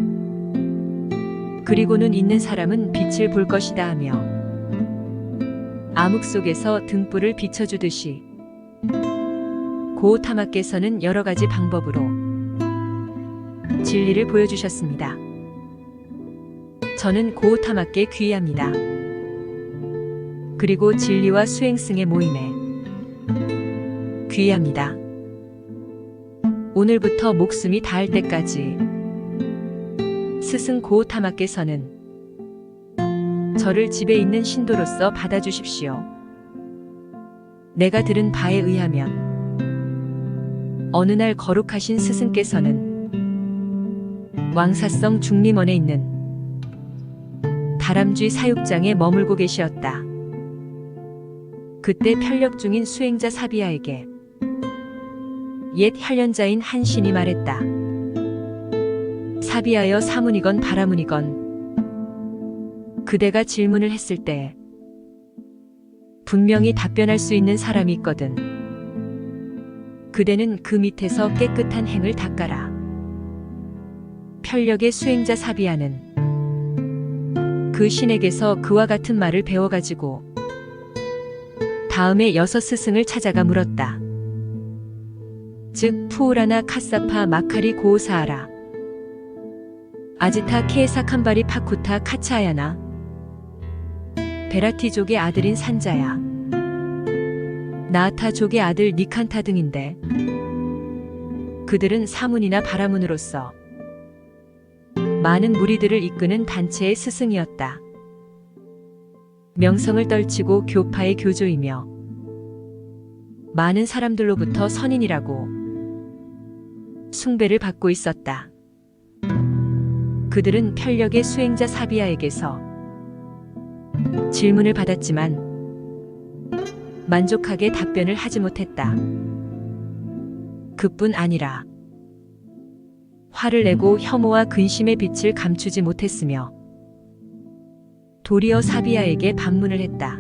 그리고는 있는 사람은 빛을 볼 것이다 하며 암흑 속에서 등불을 비춰주듯이 고우타마께서는 여러 가지 방법으로 진리를 보여주셨습니다. 저는 고우타마께 귀의합니다. 그리고 진리와 수행승의 모임에 귀의합니다. 오늘부터 목숨이 닿을 때까지 스승 고우타마께서는 저를 집에 있는 신도로서 받아주십시오. 내가 들은 바에 의하면 어느 날 거룩하신 스승께서는 왕사성 중림원에 있는 다람쥐 사육장에 머물고 계시었다. 그때 편력 중인 수행자 사비아에게 옛 혈련자인 한 신이 말했다. 사비하여 사문이건 바라문이건 그대가 질문을 했을 때 분명히 답변할 수 있는 사람이 있거든. 그대는 그 밑에서 깨끗한 행을 닦아라. 편력의 수행자 사비아는 그 신에게서 그와 같은 말을 배워가지고 다음에 6 스승을 찾아가 물었다. 즉 푸우라나 카사파 마카리 고우사하라. 아지타 케에사 칸바리 파쿠타 카차아야나 베라티족의 아들인 산자야. 나아타족의 아들 니칸타 등인데 그들은 사문이나 바라문으로서 많은 무리들을 이끄는 단체의 스승이었다. 명성을 떨치고 교파의 교조이며 많은 사람들로부터 선인이라고 숭배를 받고 있었다. 그들은 편력의 수행자 사비아에게서 질문을 받았지만 만족하게 답변을 하지 못했다. 그뿐 아니라 화를 내고 혐오와 근심의 빛을 감추지 못했으며 도리어 사비아에게 반문을 했다.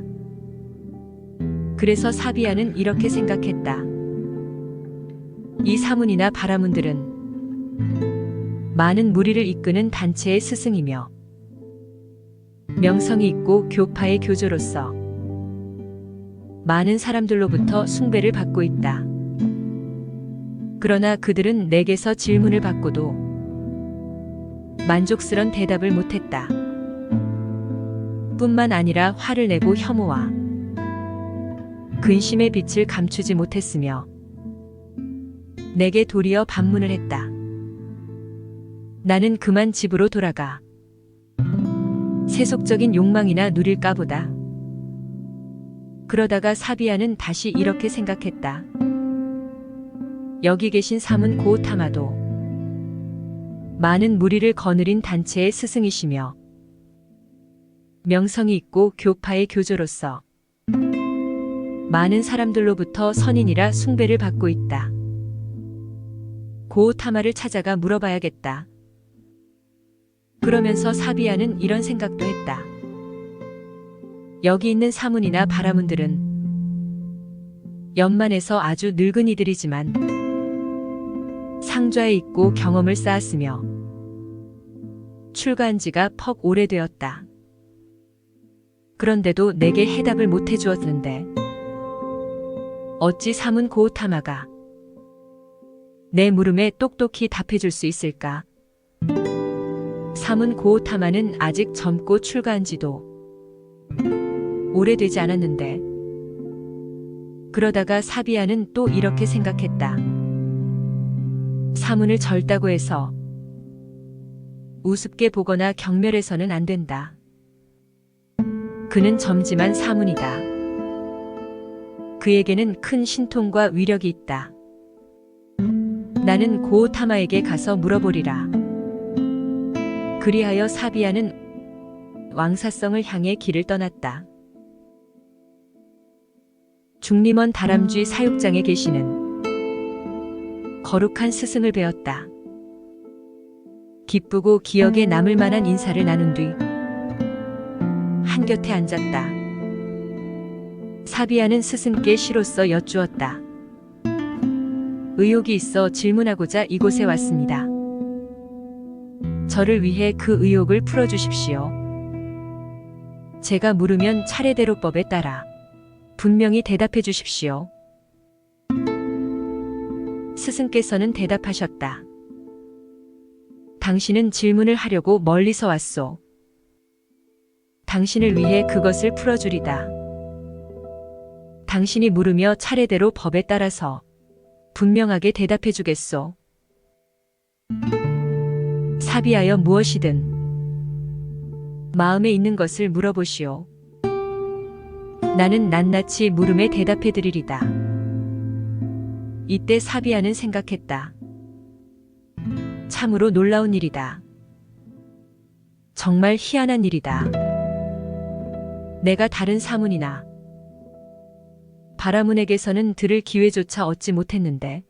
그래서 사비아는 이렇게 생각했다. 이 사문이나 바라문들은 많은 무리를 이끄는 단체의 스승이며 명성이 있고 교파의 교조로서 많은 사람들로부터 숭배를 받고 있다. 그러나 그들은 내게서 질문을 받고도 만족스런 대답을 못했다. 뿐만 아니라 화를 내고 혐오와 근심의 빛을 감추지 못했으며 내게 도리어 반문을 했다. 나는 그만 집으로 돌아가 세속적인 욕망이나 누릴까 보다. 그러다가 사비아는 다시 이렇게 생각했다. 여기 계신 사문 고우타마도 많은 무리를 거느린 단체의 스승이시며 명성이 있고 교파의 교조로서 많은 사람들로부터 선인이라 숭배를 받고 있다. 고우타마를 찾아가 물어봐야겠다. 그러면서 사비아는 이런 생각도 했다. 여기 있는 사문이나 바라문들은 연만해서 아주 늙은 이들이지만 상좌에 있고 경험을 쌓았으며 출가한 지가 퍽 오래되었다. 그런데도 내게 해답을 못 해주었는데 어찌 사문 고우타마가 내 물음에 똑똑히 답해줄 수 있을까? 사문 고우타마는 아직 젊고 출가한 지도 오래되지 않았는데 그러다가 사비아는 또 이렇게 생각했다. 사문을 젊다고 해서 우습게 보거나 경멸해서는 안 된다. 그는 젊지만 사문이다. 그에게는 큰 신통과 위력이 있다. 나는 고우타마에게 가서 물어보리라. 그리하여 사비아는 왕사성을 향해 길을 떠났다. 중림원 다람쥐 사육장에 계시는 거룩한 스승을 배웠다. 기쁘고 기억에 남을 만한 인사를 나눈 뒤 한곁에 앉았다. 사비아는 스승께 시로써 여쭈었다. 의혹이 있어 질문하고자 이곳에 왔습니다. 저를 위해 그 의혹을 풀어주십시오. 제가 물으면 차례대로 법에 따라 분명히 대답해 주십시오. 스승께서는 대답하셨다. 당신은 질문을 하려고 멀리서 왔소. 당신을 위해 그것을 풀어주리다. 당신이 물으며 차례대로 법에 따라서 분명하게 대답해 주겠소. 사비하여 무엇이든 마음에 있는 것을 물어보시오. 나는 낱낱이 물음에 대답해 드리리다. 이때 사비아는 생각했다. 참으로 놀라운 일이다. 정말 희한한 일이다. 내가 다른 사문이나 바라문에게서는 들을 기회조차 얻지 못했는데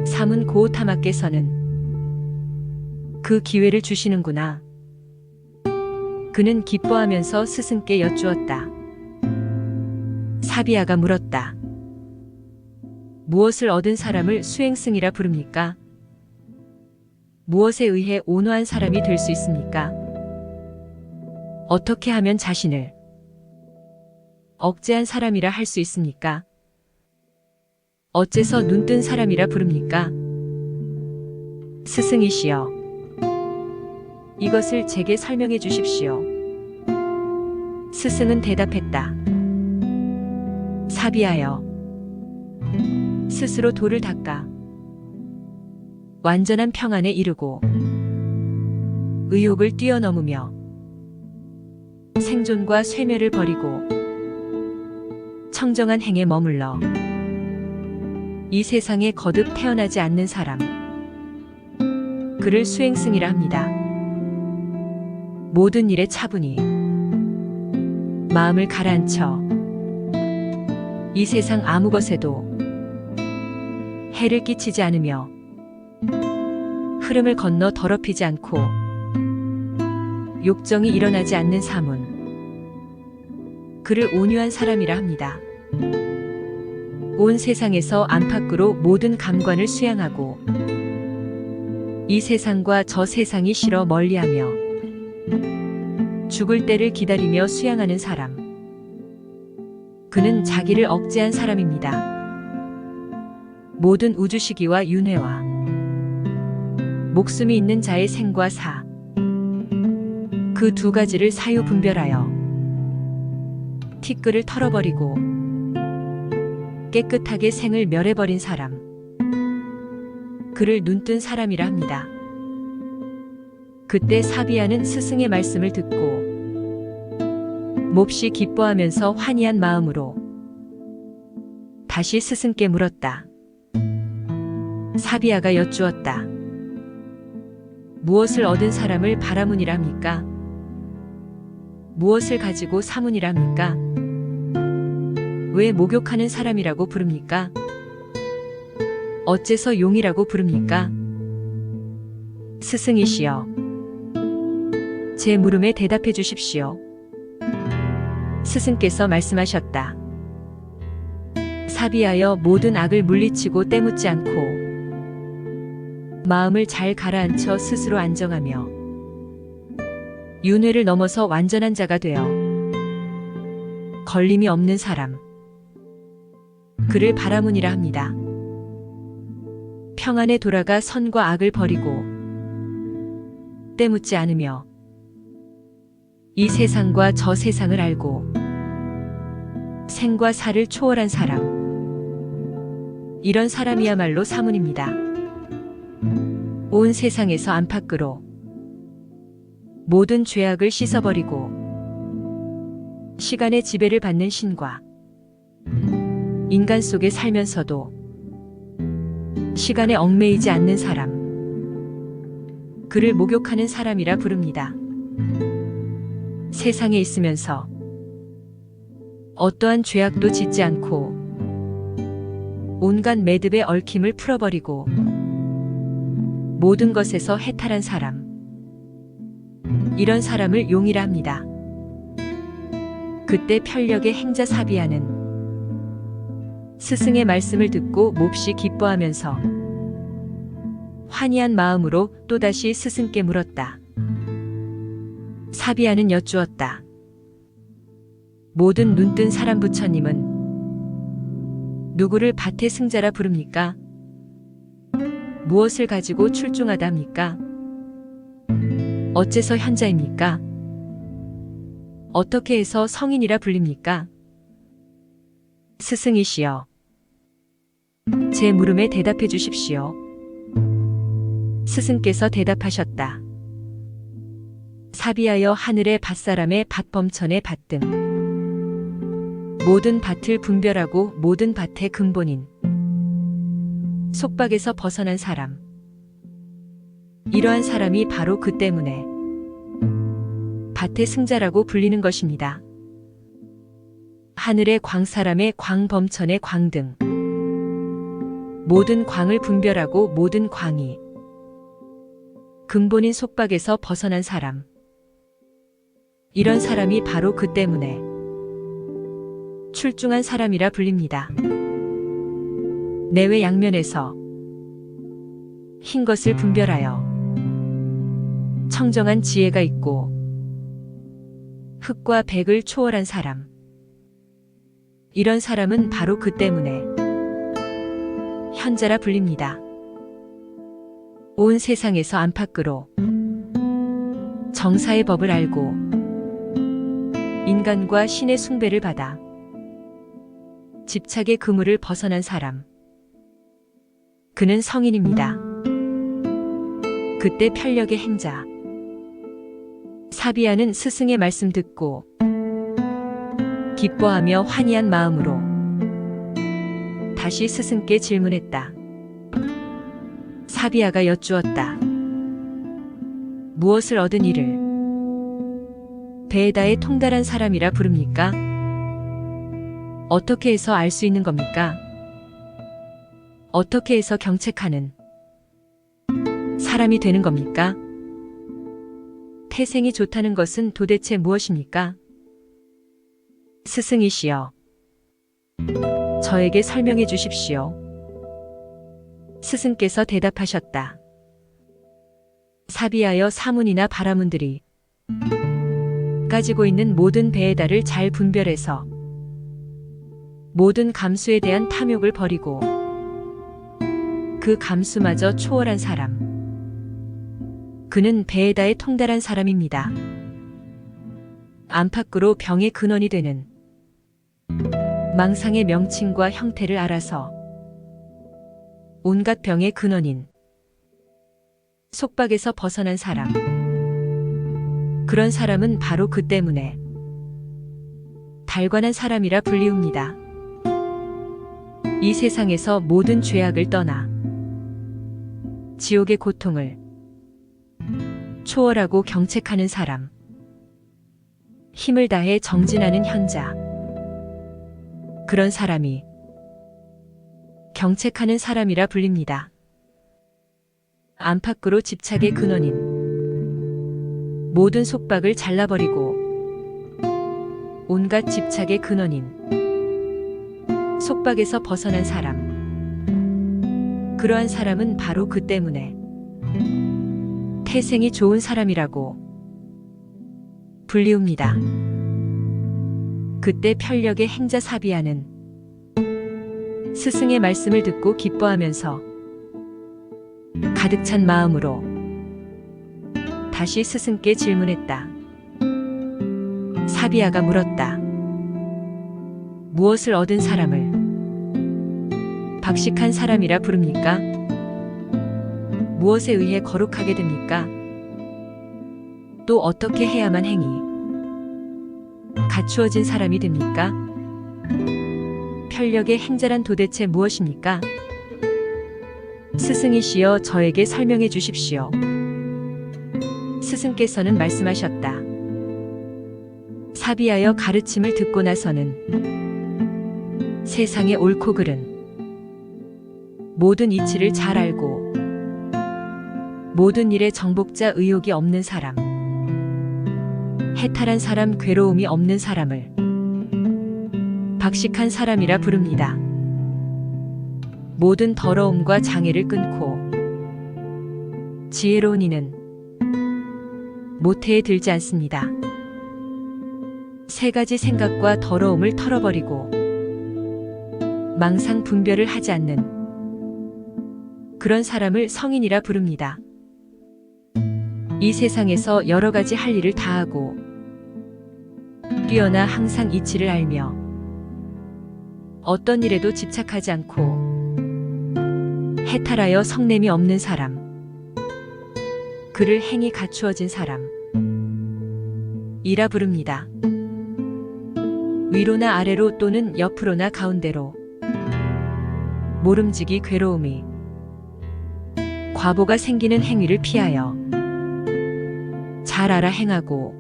사문 고우타마께서는 그 기회를 주시는구나. 그는 기뻐하면서 스승께 여쭈었다. 사비아가 물었다. 무엇을 얻은 사람을 수행승이라 부릅니까? 무엇에 의해 온화한 사람이 될 수 있습니까? 어떻게 하면 자신을 억제한 사람이라 할 수 있습니까? 어째서 눈뜬 사람이라 부릅니까? 스승이시여, 이것을 제게 설명해 주십시오. 스승은 대답했다. 사비하여 스스로 돌을 닦아 완전한 평안에 이르고 의욕을 뛰어넘으며 생존과 쇠멸을 버리고 청정한 행에 머물러 이 세상에 거듭 태어나지 않는 사람, 그를 수행승이라 합니다. 모든 일에 차분히 마음을 가라앉혀 이 세상 아무 것에도 해를 끼치지 않으며 흐름을 건너 더럽히지 않고 욕정이 일어나지 않는 사문, 그를 온유한 사람이라 합니다. 온 세상에서 안팎으로 모든 감관을 수양하고 이 세상과 저 세상이 싫어 멀리하며 죽을 때를 기다리며 수양하는 사람, 그는 자기를 억제한 사람입니다. 모든 우주시기와 윤회와 목숨이 있는 자의 생과 사, 그 두 가지를 사유분별하여 티끌을 털어버리고 깨끗하게 생을 멸해버린 사람, 그를 눈뜬 사람이라 합니다. 그때 사비아는 스승의 말씀을 듣고 몹시 기뻐하면서 환희한 마음으로 다시 스승께 물었다. 사비아가 여쭈었다. 무엇을 얻은 사람을 바라문이라 합니까? 무엇을 가지고 사문이라 합니까? 왜 목욕하는 사람이라고 부릅니까? 어째서 용이라고 부릅니까? 스승이시여, 제 물음에 대답해 주십시오. 스승께서 말씀하셨다. 사비하여 모든 악을 물리치고 때묻지 않고 마음을 잘 가라앉혀 스스로 안정하며 윤회를 넘어서 완전한 자가 되어 걸림이 없는 사람, 그를 바라문이라 합니다. 평안에 돌아가 선과 악을 버리고 때묻지 않으며 이 세상과 저 세상을 알고 생과 사를 초월한 사람, 이런 사람이야말로 사문입니다. 온 세상에서 안팎으로 모든 죄악을 씻어버리고 시간의 지배를 받는 신과 인간 속에 살면서도 시간에 얽매이지 않는 사람, 그를 목욕하는 사람이라 부릅니다. 세상에 있으면서 어떠한 죄악도 짓지 않고 온갖 매듭의 얽힘을 풀어버리고 모든 것에서 해탈한 사람, 이런 사람을 용이라 합니다. 그때 편력의 행자 사비아는 스승의 말씀을 듣고 몹시 기뻐하면서 환희한 마음으로 또다시 스승께 물었다. 사비아는 여쭈었다. 모든 눈뜬 사람 부처님은 누구를 밭의 승자라 부릅니까? 무엇을 가지고 출중하다 합니까? 어째서 현자입니까? 어떻게 해서 성인이라 불립니까? 스승이시여, 제 물음에 대답해 주십시오. 스승께서 대답하셨다. 사비하여 하늘의 밭사람의 밭범천의 밭 등 모든 밭을 분별하고 모든 밭의 근본인 속박에서 벗어난 사람, 이러한 사람이 바로 그 때문에 밭의 승자라고 불리는 것입니다. 하늘의 광사람의 광범천의 광 등 모든 광을 분별하고 모든 광이 근본인 속박에서 벗어난 사람, 이런 사람이 바로 그 때문에 출중한 사람이라 불립니다. 내외 양면에서 흰 것을 분별하여 청정한 지혜가 있고 흑과 백을 초월한 사람, 이런 사람은 바로 그 때문에 현자라 불립니다. 온 세상에서 안팎으로 정사의 법을 알고 인간과 신의 숭배를 받아 집착의 그물을 벗어난 사람. 그는 성인입니다. 그때 편력의 행자 사비아는 스승의 말씀 듣고 기뻐하며 환희한 마음으로 다시 스승께 질문했다. 사비아가 여쭈었다. 무엇을 얻은 이를 베에다에 통달한 사람이라 부릅니까? 어떻게 해서 알 수 있는 겁니까? 어떻게 해서 경책하는 사람이 되는 겁니까? 태생이 좋다는 것은 도대체 무엇입니까? 스승이시여, 저에게 설명해 주십시오. 스승께서 대답하셨다. 사비하여 사문이나 바라문들이 가지고 있는 모든 베에다를 잘 분별해서 모든 감수에 대한 탐욕을 버리고 그 감수마저 초월한 사람. 그는 베에다에 통달한 사람입니다. 안팎으로 병의 근원이 되는 망상의 명칭과 형태를 알아서 온갖 병의 근원인 속박에서 벗어난 사람. 그런 사람은 바로 그 때문에 달관한 사람이라 불리웁니다. 이 세상에서 모든 죄악을 떠나 지옥의 고통을 초월하고 경책하는 사람. 힘을 다해 정진하는 현자. 그런 사람이 경책하는 사람이라 불립니다. 안팎으로 집착의 근원인 모든 속박을 잘라버리고 온갖 집착의 근원인 속박에서 벗어난 사람. 그러한 사람은 바로 그 때문에 태생이 좋은 사람이라고 불리웁니다. 그때 편력의 행자 사비아는 스승의 말씀을 듣고 기뻐하면서 가득 찬 마음으로 다시 스승께 질문했다. 사비아가 물었다. 무엇을 얻은 사람을 박식한 사람이라 부릅니까? 무엇에 의해 거룩하게 됩니까? 또 어떻게 해야만 행이 갖추어진 사람이 됩니까? 편력의 행자란 도대체 무엇입니까? 스승이시여, 저에게 설명해 주십시오. 스승께서는 말씀하셨다. 사비하여 가르침을 듣고 나서는 세상의 옳고 그른 모든 이치를 잘 알고 모든 일에 정복자 의욕이 없는 사람, 해탈한 사람, 괴로움이 없는 사람을 박식한 사람이라 부릅니다. 모든 더러움과 장애를 끊고 지혜로운 이는 모태에 들지 않습니다. 세 가지 생각과 더러움을 털어버리고 망상 분별을 하지 않는 그런 사람을 성인이라 부릅니다. 이 세상에서 여러 가지 할 일을 다하고 뛰어나 항상 이치를 알며 어떤 일에도 집착하지 않고 해탈하여 성냄이 없는 사람. 그를 행히 갖추어진 사람 이라 부릅니다. 위로나 아래로 또는 옆으로나 가운데로 모름지기 괴로움이 과보가 생기는 행위를 피하여 잘 알아 행하고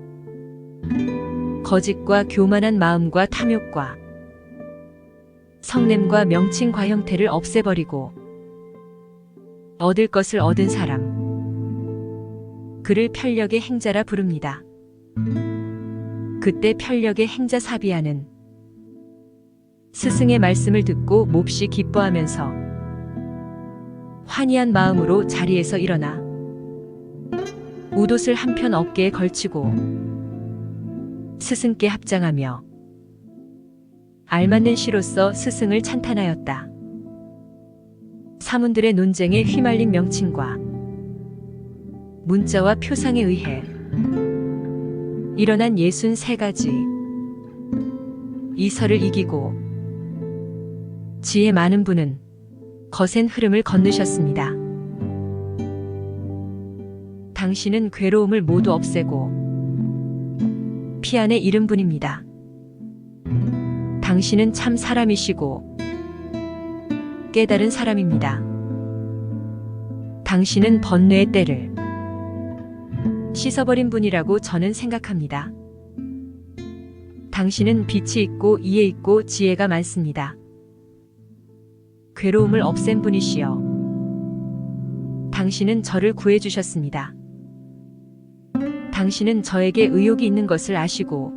거짓과 교만한 마음과 탐욕과 성냄과 명칭 과형태를 없애버리고 얻을 것을 얻은 사람. 그를 편력의 행자라 부릅니다. 그때 편력의 행자 사비아는 스승의 말씀을 듣고 몹시 기뻐하면서 환희한 마음으로 자리에서 일어나 웃옷을 한편 어깨에 걸치고 스승께 합장하며 알맞는 시로서 스승을 찬탄하였다. 사문들의 논쟁에 휘말린 명칭과 문자와 표상에 의해 일어난 63가지 이설을 이기고 지혜 많은 분은 거센 흐름을 건너셨습니다. 당신은 괴로움을 모두 없애고 피 안에 잃은 분입니다. 당신은 참 사람이시고 깨달은 사람입니다. 당신은 번뇌의 때를 씻어버린 분이라고 저는 생각합니다. 당신은 빛이 있고 이해 있고 지혜가 많습니다. 괴로움을 없앤 분이시여. 당신은 저를 구해주셨습니다. 당신은 저에게 의욕이 있는 것을 아시고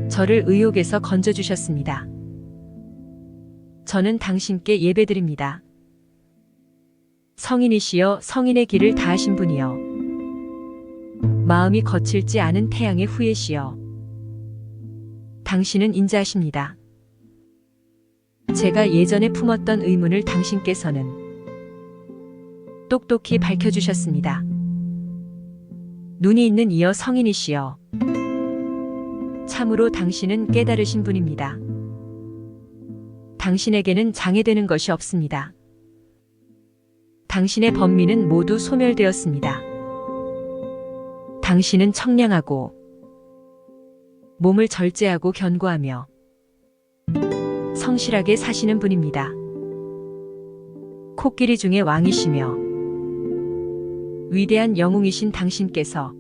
저를 의욕에서 건져주셨습니다. 저는 당신께 예배드립니다. 성인이시여, 성인의 길을 다하신 분이여. 마음이 거칠지 않은 태양의 후예시여. 당신은 인자하십니다. 제가 예전에 품었던 의문을 당신께서는 똑똑히 밝혀주셨습니다. 눈이 있는 이여 성인이시여. 참으로 당신은 깨달으신 분입니다. 당신에게는 장애되는 것이 없습니다. 당신의 번민은 모두 소멸되었습니다. 당신은 청량하고 몸을 절제하고 견고하며 성실하게 사시는 분입니다. 코끼리 중에 왕이시며 위대한 영웅이신 당신께서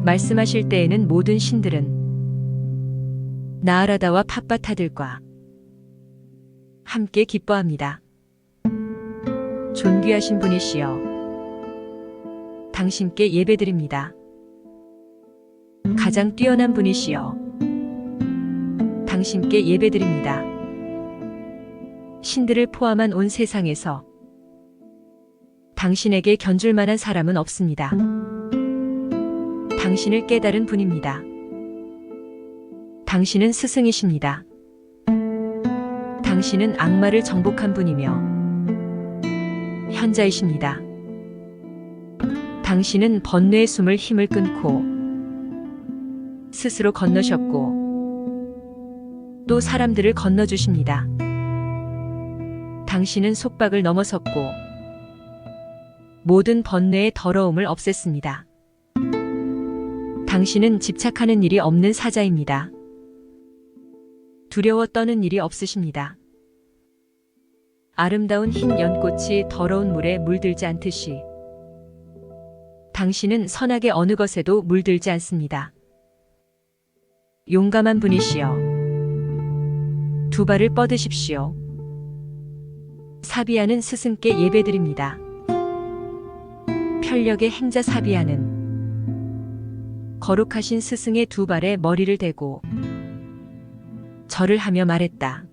말씀하실 때에는 모든 신들은 나아라다와 팟바타들과 함께 기뻐합니다. 존귀하신 분이시여. 당신께 예배드립니다. 가장 뛰어난 분이시여. 당신께 예배드립니다. 신들을 포함한 온 세상에서 당신에게 견줄 만한 사람은 없습니다. 당신을 깨달은 분입니다. 당신은 스승이십니다. 당신은 악마를 정복한 분이며 현자이십니다. 당신은 번뇌의 숨을 힘을 끊고 스스로 건너셨고 또 사람들을 건너주십니다. 당신은 속박을 넘어섰고 모든 번뇌의 더러움을 없앴습니다. 당신은 집착하는 일이 없는 사자입니다. 두려워 떠는 일이 없으십니다. 아름다운 흰 연꽃이 더러운 물에 물들지 않듯이 당신은 선악의 어느 것에도 물들지 않습니다. 용감한 분이시여. 두 발을 뻗으십시오. 사비아는 스승께 예배드립니다. 편력의 행자 사비아는 거룩하신 스승의 두 발에 머리를 대고 절을 하며 말했다.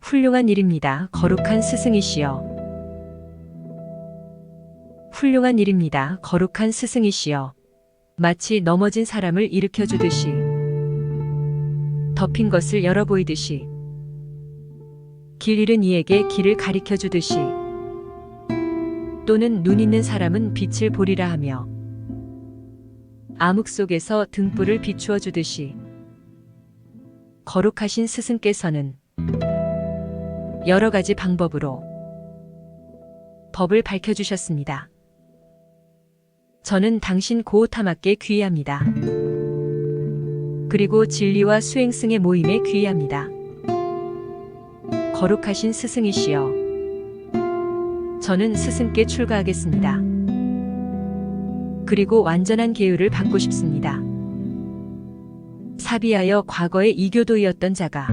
훌륭한 일입니다. 거룩한 스승이시여. 훌륭한 일입니다. 거룩한 스승이시여. 마치 넘어진 사람을 일으켜 주듯이 덮인 것을 열어 보이듯이 길 잃은 이에게 길을 가리켜 주듯이 또는 눈 있는 사람은 빛을 보리라 하며 암흑 속에서 등불을 비추어 주듯이 거룩하신 스승께서는 여러 가지 방법으로 법을 밝혀주셨습니다. 저는 당신 고오타마께 귀의합니다. 그리고 진리와 수행승의 모임에 귀의합니다. 거룩하신 스승이시여. 저는 스승께 출가하겠습니다. 그리고 완전한 계율을 받고 싶습니다. 사비하여 과거의 이교도이었던 자가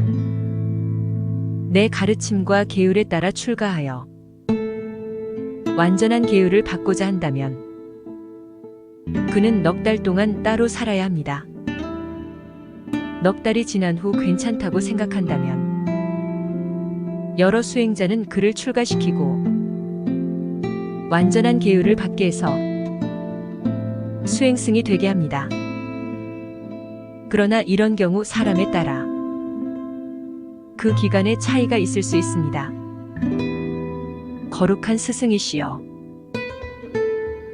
내 가르침과 계율에 따라 출가하여 완전한 계율을 받고자 한다면 그는 넉 달 동안 따로 살아야 합니다. 넉 달이 지난 후 괜찮다고 생각한다면 여러 수행자는 그를 출가시키고 완전한 계율을 받게 해서 수행승이 되게 합니다. 그러나 이런 경우 사람에 따라 그 기간에 차이가 있을 수 있습니다. 거룩한 스승이시여.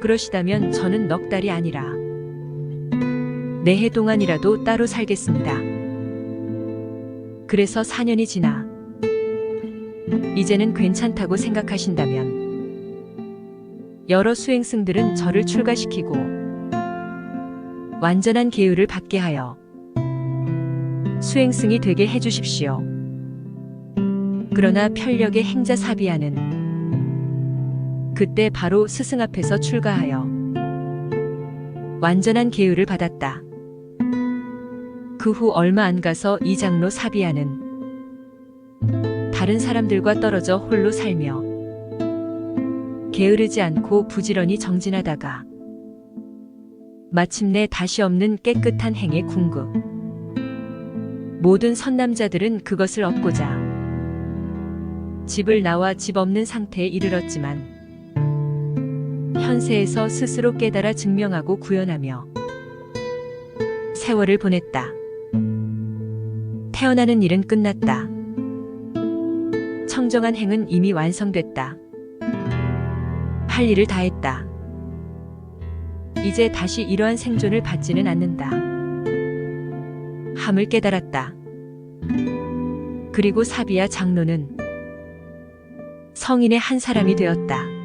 그러시다면 저는 넉 달이 아니라 4해 동안이라도 따로 살겠습니다. 그래서 4년이 지나 이제는 괜찮다고 생각하신다면 여러 수행승들은 저를 출가시키고 완전한 계율을 받게 하여 수행승이 되게 해주십시오. 그러나 편력의 행자 사비아는 그때 바로 스승 앞에서 출가하여 완전한 계율을 받았다. 그 후 얼마 안 가서 이 장로 사비아는 다른 사람들과 떨어져 홀로 살며 게으르지 않고 부지런히 정진하다가 마침내 다시 없는 깨끗한 행의 궁극. 모든 선남자들은 그것을 얻고자 집을 나와 집 없는 상태에 이르렀지만 현세에서 스스로 깨달아 증명하고 구현하며 세월을 보냈다. 태어나는 일은 끝났다. 청정한 행은 이미 완성됐다. 할 일을 다 했다. 이제 다시 이러한 생존을 받지는 않는다. 함을 깨달았다. 그리고 사비아 장로는 성인의 한 사람이 되었다.